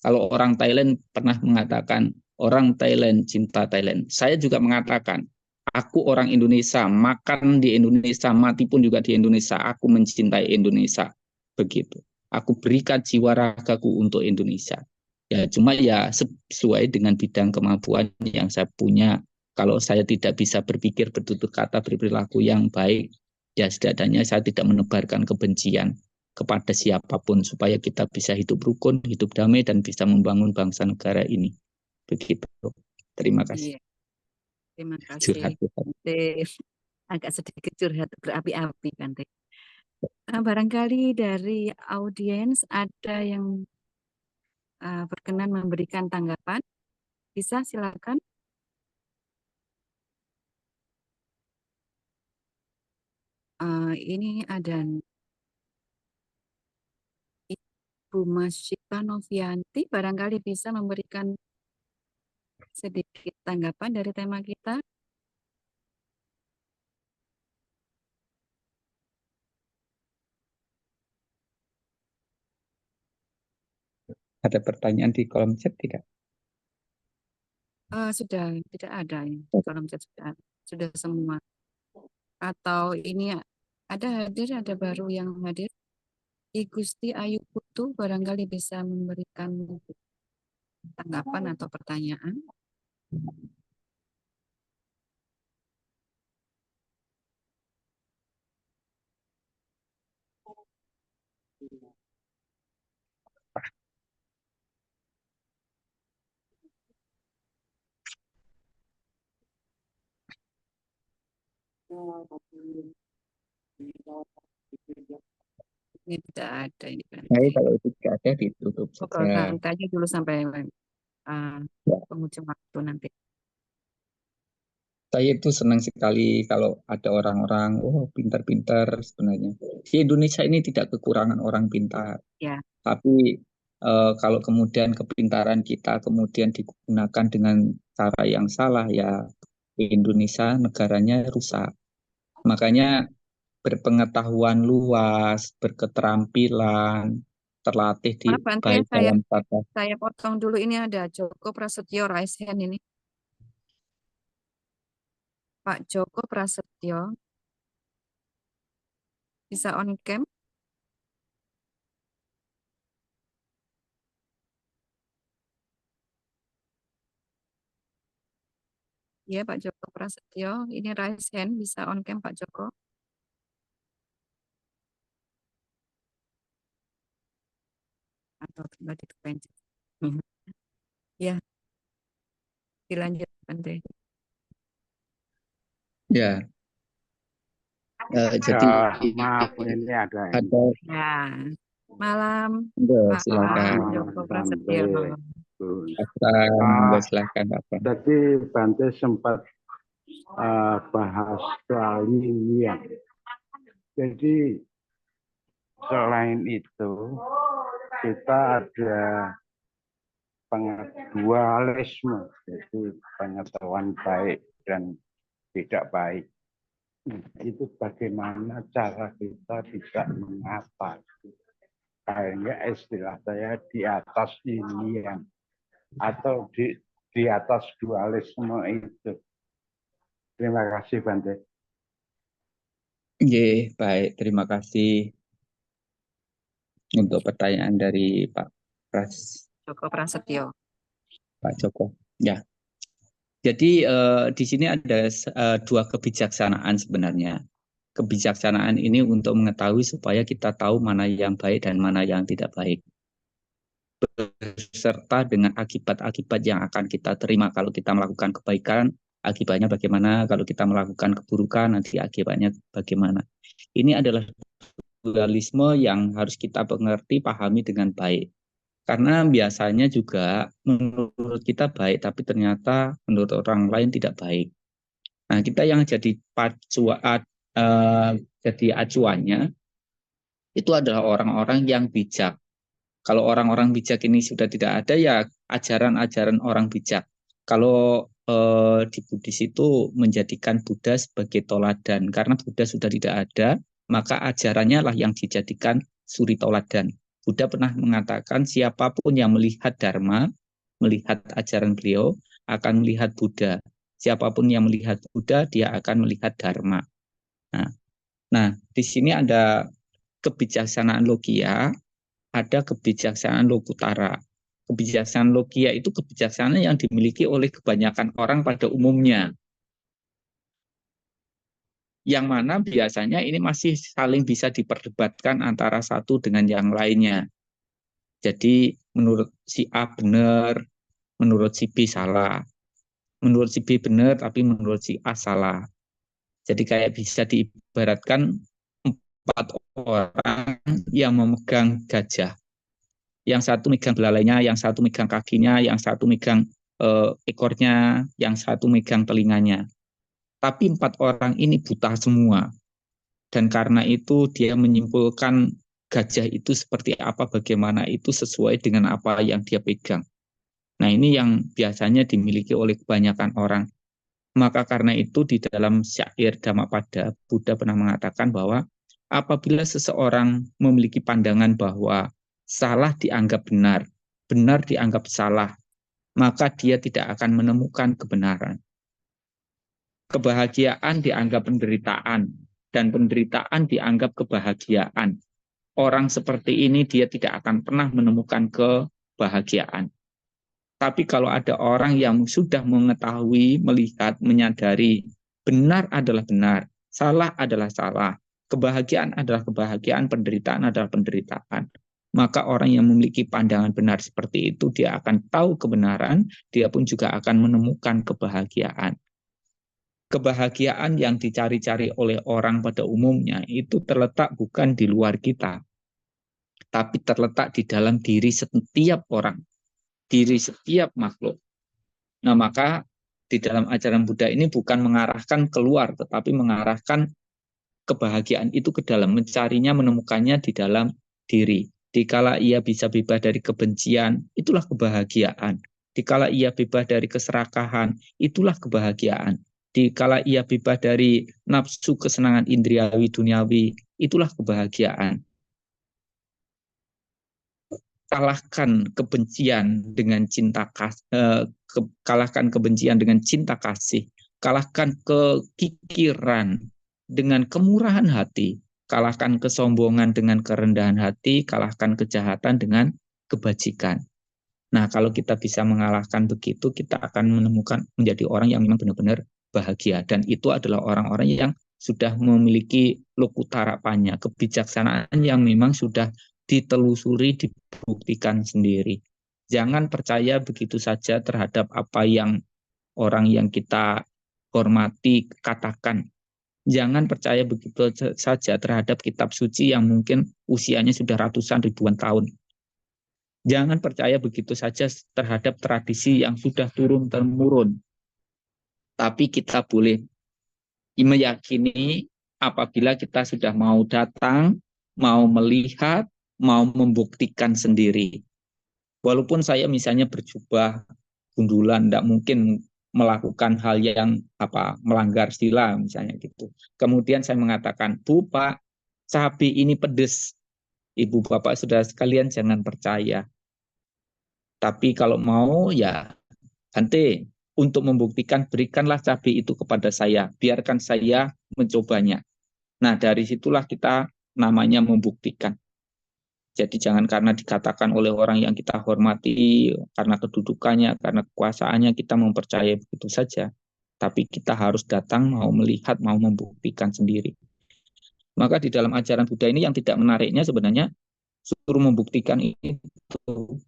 Kalau orang Thailand pernah mengatakan orang Thailand cinta Thailand. Saya juga mengatakan aku orang Indonesia, makan di Indonesia, mati pun juga di Indonesia. Aku mencintai Indonesia. Begitu. Aku berikan jiwa ragaku untuk Indonesia. Ya, cuma ya sesuai dengan bidang kemampuan yang saya punya. Kalau saya tidak bisa berpikir, bertutur kata, berperilaku yang baik, ya setidaknya saya tidak menebarkan kebencian kepada siapapun supaya kita bisa hidup rukun, hidup damai, dan bisa membangun bangsa negara ini. Begitu. Terima kasih. Iya, terima Curhat. kasih. Nanti agak sedikit curhat berapi-api kan. Barangkali dari audiens ada yang berkenan memberikan tanggapan. Bisa silakan. Ini ada Ibu Masyita Novianti, barangkali bisa memberikan sedikit tanggapan dari tema kita. Ada pertanyaan di kolom chat tidak? Sudah tidak ada ini. Kolom chat sudah semua. Atau ini ada hadir, ada baru yang hadir. I Gusti Ayu Putu barangkali bisa memberikan tanggapan atau pertanyaan. Ini tidak ada ini. Nah, kalau itu tidak ada, ditutup Ngobrol saja. santai aja dulu sampai Ya. penghujung waktu nanti. Saya itu senang sekali kalau ada orang-orang, pintar-pintar sebenarnya. Di Indonesia ini tidak kekurangan orang pintar. Ya, Tapi kalau kemudian kepintaran kita kemudian digunakan dengan cara yang salah, ya Indonesia negaranya rusak. Makanya berpengetahuan luas, berketerampilan, terlatih di maaf Bante, baik dalam tata. saya potong dulu. Ini ada Joko Prasetyo raise hand ini. Pak Joko Prasetyo, bisa on cam? Ya, Pak Joko Prasetyo, ini raise hand, bisa on cam Pak Joko. atau tadi kepencet. Ya, dilanjut Bante. Ya, jadi maaf ini ada ada Ya, malam Pak silakan. Joko Prasetyo. Silakan Pak. Tadi Bante sempat bahas soal yin. Jadi selain itu kita ada dualisme, jadi pengetahuan baik dan tidak baik. Itu bagaimana cara kita bisa mengatasi, kayaknya istilah saya di atas ini yang atau di atas dualisme itu. Terima kasih Bante. Baik, terima kasih untuk pertanyaan dari Pak Joko Prasetyo. Pak Joko. Ya. Jadi di sini ada dua kebijaksanaan sebenarnya. Kebijaksanaan ini untuk mengetahui supaya kita tahu mana yang baik dan mana yang tidak baik. Beserta dengan akibat-akibat yang akan kita terima kalau kita melakukan kebaikan, akibatnya bagaimana, kalau kita melakukan keburukan, nanti akibatnya bagaimana. Ini adalah dualisme yang harus kita mengerti, pahami dengan baik. Karena biasanya juga menurut kita baik, tapi ternyata menurut orang lain tidak baik. Nah, kita yang jadi acuannya itu adalah orang-orang yang bijak. Kalau orang-orang bijak ini sudah tidak ada, ya ajaran-ajaran orang bijak. Kalau di Buddhis itu menjadikan Buddha sebagai toladan, karena Buddha sudah tidak ada, maka ajarannya lah yang dijadikan suri toladan. Buddha pernah mengatakan siapapun yang melihat Dharma, melihat ajaran beliau, akan melihat Buddha. Siapapun yang melihat Buddha, dia akan melihat Dharma. Nah, di sini ada kebijaksanaan Lokiya, ada kebijaksanaan Lokutara. Kebijaksanaan Lokiya itu kebijaksanaan yang dimiliki oleh kebanyakan orang pada umumnya. Yang mana biasanya ini masih saling bisa diperdebatkan antara satu dengan yang lainnya. Jadi menurut si A benar, menurut si B salah. Menurut si B benar, tapi menurut si A salah. Jadi kayak bisa diibaratkan 4 orang yang memegang gajah. Yang satu megang belalainya, yang satu megang kakinya, yang satu megang ekornya, yang satu megang telinganya. Tapi 4 orang ini buta semua. Dan karena itu dia menyimpulkan gajah itu seperti apa, bagaimana itu sesuai dengan apa yang dia pegang. Nah, ini yang biasanya dimiliki oleh kebanyakan orang. Maka karena itu di dalam syair Dhammapada, Buddha pernah mengatakan bahwa apabila seseorang memiliki pandangan bahwa salah dianggap benar, benar dianggap salah, maka dia tidak akan menemukan kebenaran. Kebahagiaan dianggap penderitaan, dan penderitaan dianggap kebahagiaan. Orang seperti ini dia tidak akan pernah menemukan kebahagiaan. Tapi kalau ada orang yang sudah mengetahui, melihat, menyadari benar adalah benar, salah adalah salah, kebahagiaan adalah kebahagiaan, penderitaan adalah penderitaan, maka orang yang memiliki pandangan benar seperti itu, dia akan tahu kebenaran, dia pun juga akan menemukan kebahagiaan. Kebahagiaan yang dicari-cari oleh orang pada umumnya itu terletak bukan di luar kita, tapi terletak di dalam diri setiap orang, diri setiap makhluk. Nah, maka di dalam ajaran Buddha ini bukan mengarahkan keluar, tetapi mengarahkan kebahagiaan itu ke dalam, mencarinya, menemukannya di dalam diri. Dikala ia bisa bebas dari kebencian, itulah kebahagiaan. Dikala ia bebas dari keserakahan, itulah kebahagiaan. Dikala ia bebas dari nafsu kesenangan indriawi duniawi, itulah kebahagiaan. Kalahkan kebencian dengan cinta kasih, kalahkan kebencian dengan cinta kasih, kalahkan kekikiran dengan kemurahan hati, kalahkan kesombongan dengan kerendahan hati, kalahkan kejahatan dengan kebajikan. Nah, kalau kita bisa mengalahkan begitu, kita akan menemukan menjadi orang yang memang benar-benar bahagia. Dan itu adalah orang-orang yang sudah memiliki lokutarapanya, kebijaksanaan yang memang sudah ditelusuri, dibuktikan sendiri. Jangan percaya begitu saja terhadap apa yang orang yang kita hormati katakan. Jangan percaya begitu saja terhadap kitab suci yang mungkin usianya sudah ratusan ribuan tahun. Jangan percaya begitu saja terhadap tradisi yang sudah turun-temurun. Tapi kita boleh meyakini apabila kita sudah mau datang, mau melihat, mau membuktikan sendiri. Walaupun saya misalnya berjubah gundulan, tidak mungkin melakukan hal yang melanggar sila misalnya gitu. Kemudian saya mengatakan, Bu, Pak, cabai ini pedes. Ibu bapak saudara sekalian jangan percaya. Tapi kalau mau ya Ante, untuk membuktikan berikanlah cabai itu kepada saya. Biarkan saya mencobanya. Nah dari situlah kita namanya membuktikan. Jadi jangan karena dikatakan oleh orang yang kita hormati, karena kedudukannya, karena kekuasaannya kita mempercayai begitu saja. Tapi kita harus datang, mau melihat, mau membuktikan sendiri. Maka di dalam ajaran Buddha ini yang tidak menariknya sebenarnya suruh membuktikan itu.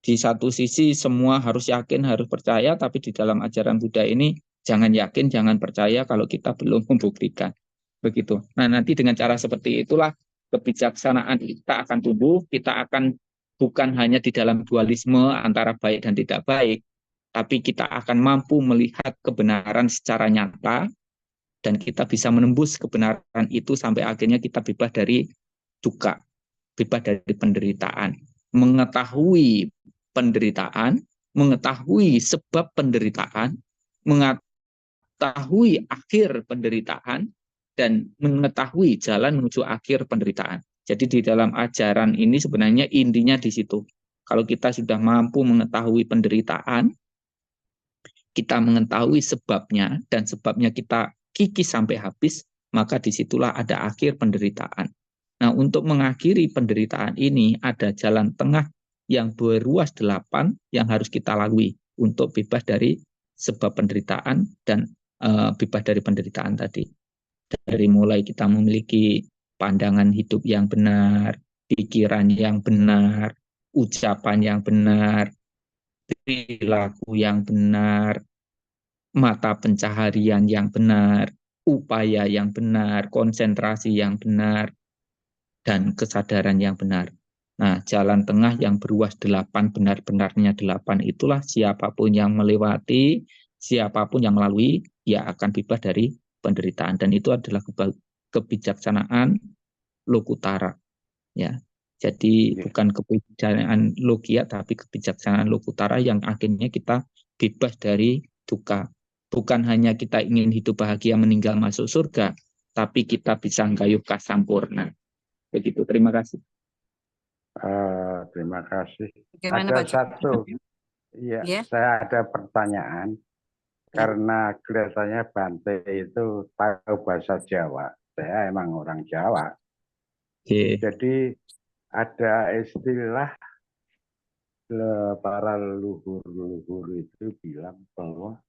Di satu sisi semua harus yakin, harus percaya, tapi di dalam ajaran Buddha ini jangan yakin, jangan percaya kalau kita belum membuktikan. Begitu. Nah nanti dengan cara seperti itulah kebijaksanaan kita akan tumbuh, kita akan bukan hanya di dalam dualisme antara baik dan tidak baik, tapi kita akan mampu melihat kebenaran secara nyata, dan kita bisa menembus kebenaran itu sampai akhirnya kita bebas dari duka, bebas dari penderitaan. Mengetahui penderitaan, mengetahui sebab penderitaan, mengetahui akhir penderitaan, dan mengetahui jalan menuju akhir penderitaan. Jadi di dalam ajaran ini sebenarnya intinya di situ. Kalau kita sudah mampu mengetahui penderitaan, kita mengetahui sebabnya, dan sebabnya kita kikis sampai habis, maka disitulah ada akhir penderitaan. Nah, untuk mengakhiri penderitaan ini, ada jalan tengah yang beruas 8 yang harus kita lalui untuk bebas dari sebab penderitaan dan bebas dari penderitaan tadi. Dari mulai kita memiliki pandangan hidup yang benar, pikiran yang benar, ucapan yang benar, perilaku yang benar, mata pencaharian yang benar, upaya yang benar, konsentrasi yang benar, dan kesadaran yang benar. Nah, jalan tengah yang beruas 8, benar-benarnya 8, itulah siapapun yang melewati, siapapun yang melalui, ya akan bebas dari penderitaan. Dan itu adalah kebijaksanaan Lokutara. Ya. Jadi bukan kebijaksanaan Logia, tapi kebijaksanaan Lokutara yang akhirnya kita bebas dari duka. Bukan hanya kita ingin hidup bahagia meninggal masuk surga, tapi kita bisa gayuh kasampurna. Begitu, terima kasih. Terima kasih. Bagaimana, Ada Pak satu, ya? Saya ada pertanyaan. Karena kelihatannya Bante itu tahu bahasa Jawa. Saya emang orang Jawa. Jadi ada istilah para leluhur-leluhur itu bilang bahwa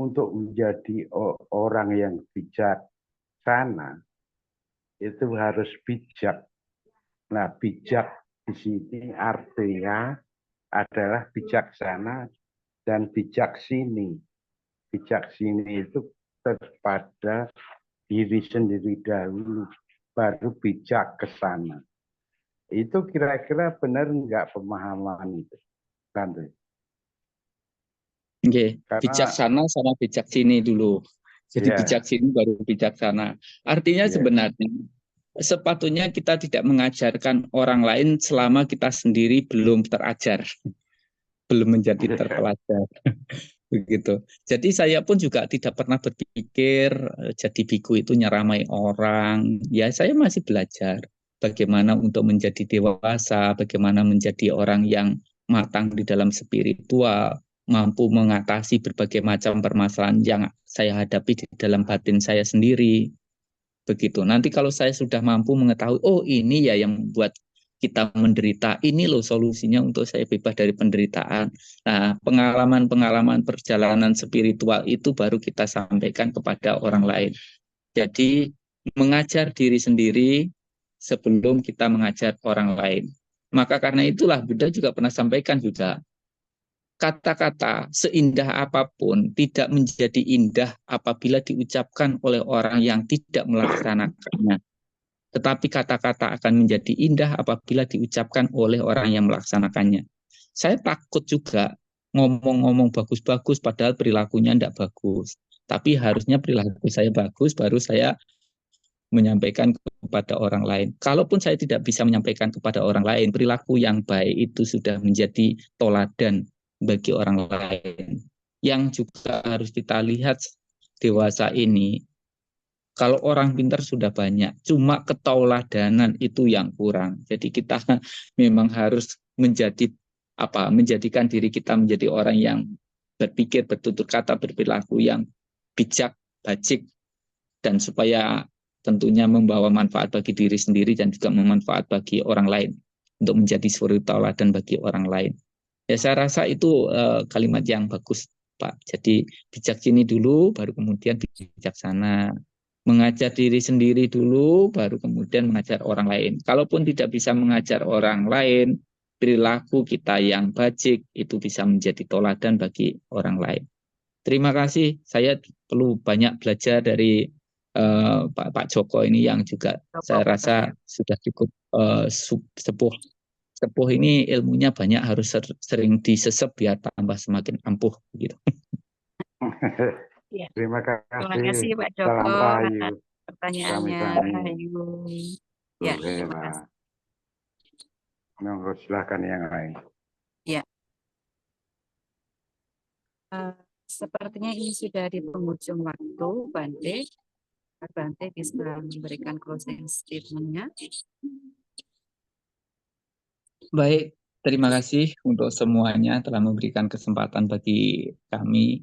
untuk menjadi orang yang bijaksana itu harus bijak. Nah, bijak di sini artinya adalah bijaksana dan bijaksini. Bijaksini itu kepada diri sendiri dahulu, baru bijak ke sana. Itu kira-kira benar enggak pemahaman itu, Bante? Bijaksana sama bijaksini dulu. Jadi bijaksini baru bijaksana. Artinya sebenarnya sepatutnya kita tidak mengajarkan orang lain selama kita sendiri belum terajar, belum menjadi terpelajar. Begitu. Jadi saya pun juga tidak pernah berpikir jadi biku itu nyeramai orang. Ya saya masih belajar bagaimana untuk menjadi dewasa, bagaimana menjadi orang yang matang di dalam spiritual, mampu mengatasi berbagai macam permasalahan yang saya hadapi di dalam batin saya sendiri. Begitu. Nanti kalau saya sudah mampu mengetahui, oh ini ya yang membuat kita menderita, ini loh solusinya untuk saya bebas dari penderitaan. Nah, pengalaman-pengalaman perjalanan spiritual itu baru kita sampaikan kepada orang lain. Jadi, mengajar diri sendiri sebelum kita mengajar orang lain. Maka karena itulah Buddha juga pernah sampaikan juga, kata-kata seindah apapun tidak menjadi indah apabila diucapkan oleh orang yang tidak melaksanakannya. Tetapi kata-kata akan menjadi indah apabila diucapkan oleh orang yang melaksanakannya. Saya takut juga ngomong-ngomong bagus-bagus padahal perilakunya tidak bagus. Tapi harusnya perilaku saya bagus, baru saya menyampaikan kepada orang lain. Kalaupun saya tidak bisa menyampaikan kepada orang lain, perilaku yang baik itu sudah menjadi toladan bagi orang lain. Yang juga harus kita lihat dewasa ini, kalau orang pintar sudah banyak, cuma ketauladanan itu yang kurang. Jadi kita memang harus menjadikan diri kita menjadi orang yang berpikir, bertutur kata, berperilaku yang bijak, bajik, dan supaya tentunya membawa manfaat bagi diri sendiri dan juga bermanfaat bagi orang lain untuk menjadi suri tauladan bagi orang lain. Ya saya rasa itu kalimat yang bagus, Pak. Jadi bijak sini dulu, baru kemudian bijaksana. Mengajar diri sendiri dulu, baru kemudian mengajar orang lain. Kalaupun tidak bisa mengajar orang lain, perilaku kita yang bajik itu bisa menjadi toladan bagi orang lain. Terima kasih. Saya perlu banyak belajar dari Pak Joko ini yang juga saya rasa sudah cukup sepuh. Sepuh ini ilmunya banyak, harus sering disesep biar tambah semakin ampuh gitu. Ya. Terima Terima kasih kasih. Pak Salam Joko Rahayu. atas pertanyaannya. Sami-sami. Rahayu. Ya, Boleh terima lah. kasih. Monggo silahkan yang lain. Ya. Sepertinya ini sudah di penghujung waktu, Bante. Bante bisa memberikan closing statement-nya. Baik, terima kasih untuk semuanya telah memberikan kesempatan bagi kami.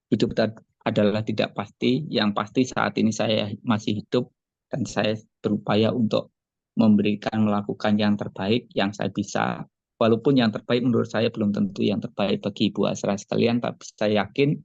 Hidup adalah tidak pasti, yang pasti saat ini saya masih hidup dan saya berupaya untuk melakukan yang terbaik yang saya bisa. Walaupun yang terbaik menurut saya belum tentu yang terbaik bagi Ibu Asra sekalian, tapi saya yakin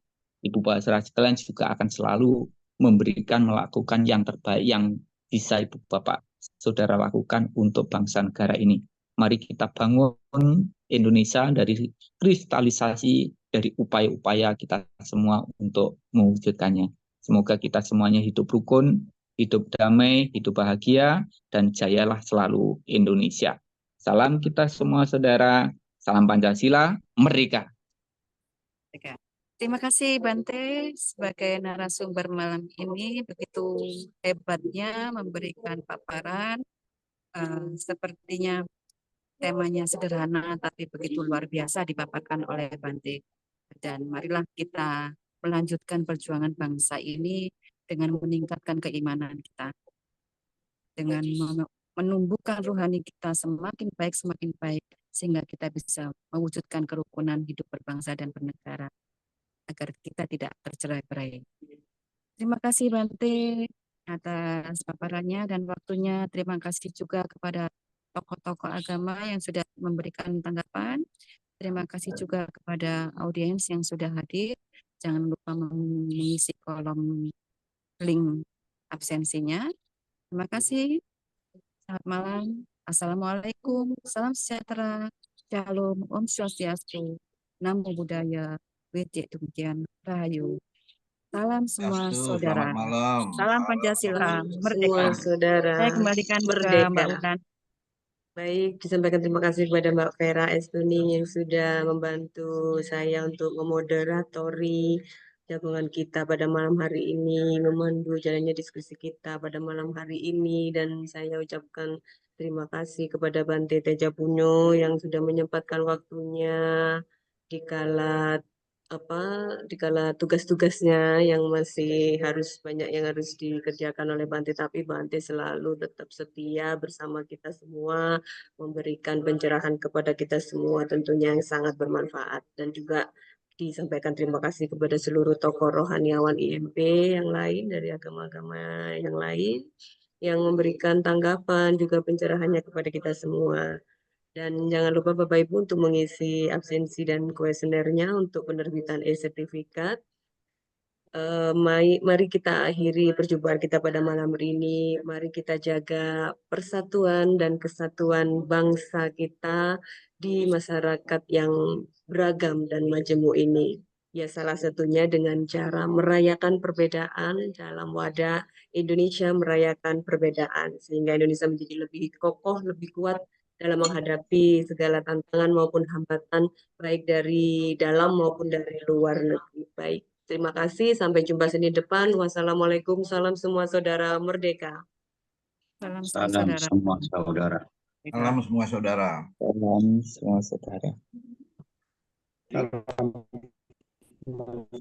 Ibu Asra sekalian juga akan selalu melakukan yang terbaik yang bisa Ibu Bapak Saudara lakukan untuk bangsa negara ini. Mari kita bangun Indonesia dari kristalisasi dari upaya-upaya kita semua untuk mewujudkannya. Semoga kita semuanya hidup rukun, hidup damai, hidup bahagia, dan jayalah selalu Indonesia. Salam kita semua saudara, salam Pancasila, merdeka. Terima kasih Bante sebagai narasumber malam ini, begitu hebatnya memberikan paparan. Sepertinya temanya sederhana tapi begitu luar biasa dipaparkan oleh Bante. Dan marilah kita melanjutkan perjuangan bangsa ini dengan meningkatkan keimanan kita. Dengan menumbuhkan rohani kita semakin baik, sehingga kita bisa mewujudkan kerukunan hidup berbangsa dan bernegara, agar kita tidak tercerai-berai. Terima kasih Bante atas paparannya dan waktunya. Terima kasih juga kepada tokoh-tokoh agama yang sudah memberikan tanggapan. Terima kasih juga kepada audiens yang sudah hadir. Jangan lupa mengisi kolom link absensinya. Terima kasih. Selamat malam. Assalamualaikum. Salam sejahtera. Shalom. Om Swastiastu. Namo Buddhaya. Witi Tumkian Rahayu. Salam semua saudara. Selamat malam. Salam Pancasila. Semua Merdeka. saudara Saya kembalikan ke merdeka. Mbak Ulan. Baik, disampaikan terima kasih kepada Mbak Vera Estuni yang sudah membantu saya untuk memoderatori jagongan kita pada malam hari ini, memandu jalannya diskusi kita pada malam hari ini, dan saya ucapkan terima kasih kepada Bante Teja Punyo yang sudah menyempatkan waktunya dikala tugas-tugasnya yang masih banyak yang harus dikerjakan oleh Bante, tapi Bante selalu tetap setia bersama kita semua, memberikan pencerahan kepada kita semua tentunya yang sangat bermanfaat. Dan juga disampaikan terima kasih kepada seluruh tokoh rohaniawan IMP yang lain dari agama-agama yang lain yang memberikan tanggapan juga pencerahannya kepada kita semua. Dan jangan lupa Bapak Ibu untuk mengisi absensi dan kuesionernya untuk penerbitan e-sertifikat. Mari kita akhiri perjumpaan kita pada malam hari ini. Mari kita jaga persatuan dan kesatuan bangsa kita di masyarakat yang beragam dan majemuk ini. Ya, salah satunya dengan cara merayakan perbedaan dalam wadah Indonesia merayakan perbedaan, sehingga Indonesia menjadi lebih kokoh, lebih kuat dalam menghadapi segala tantangan maupun hambatan, baik dari dalam maupun dari luar negeri. Baik, terima kasih. Sampai jumpa Senin depan. Wassalamualaikum. Salam semua saudara merdeka. Salam Salam saudara. semua saudara. Salam semua saudara. Salam semua saudara. Salam.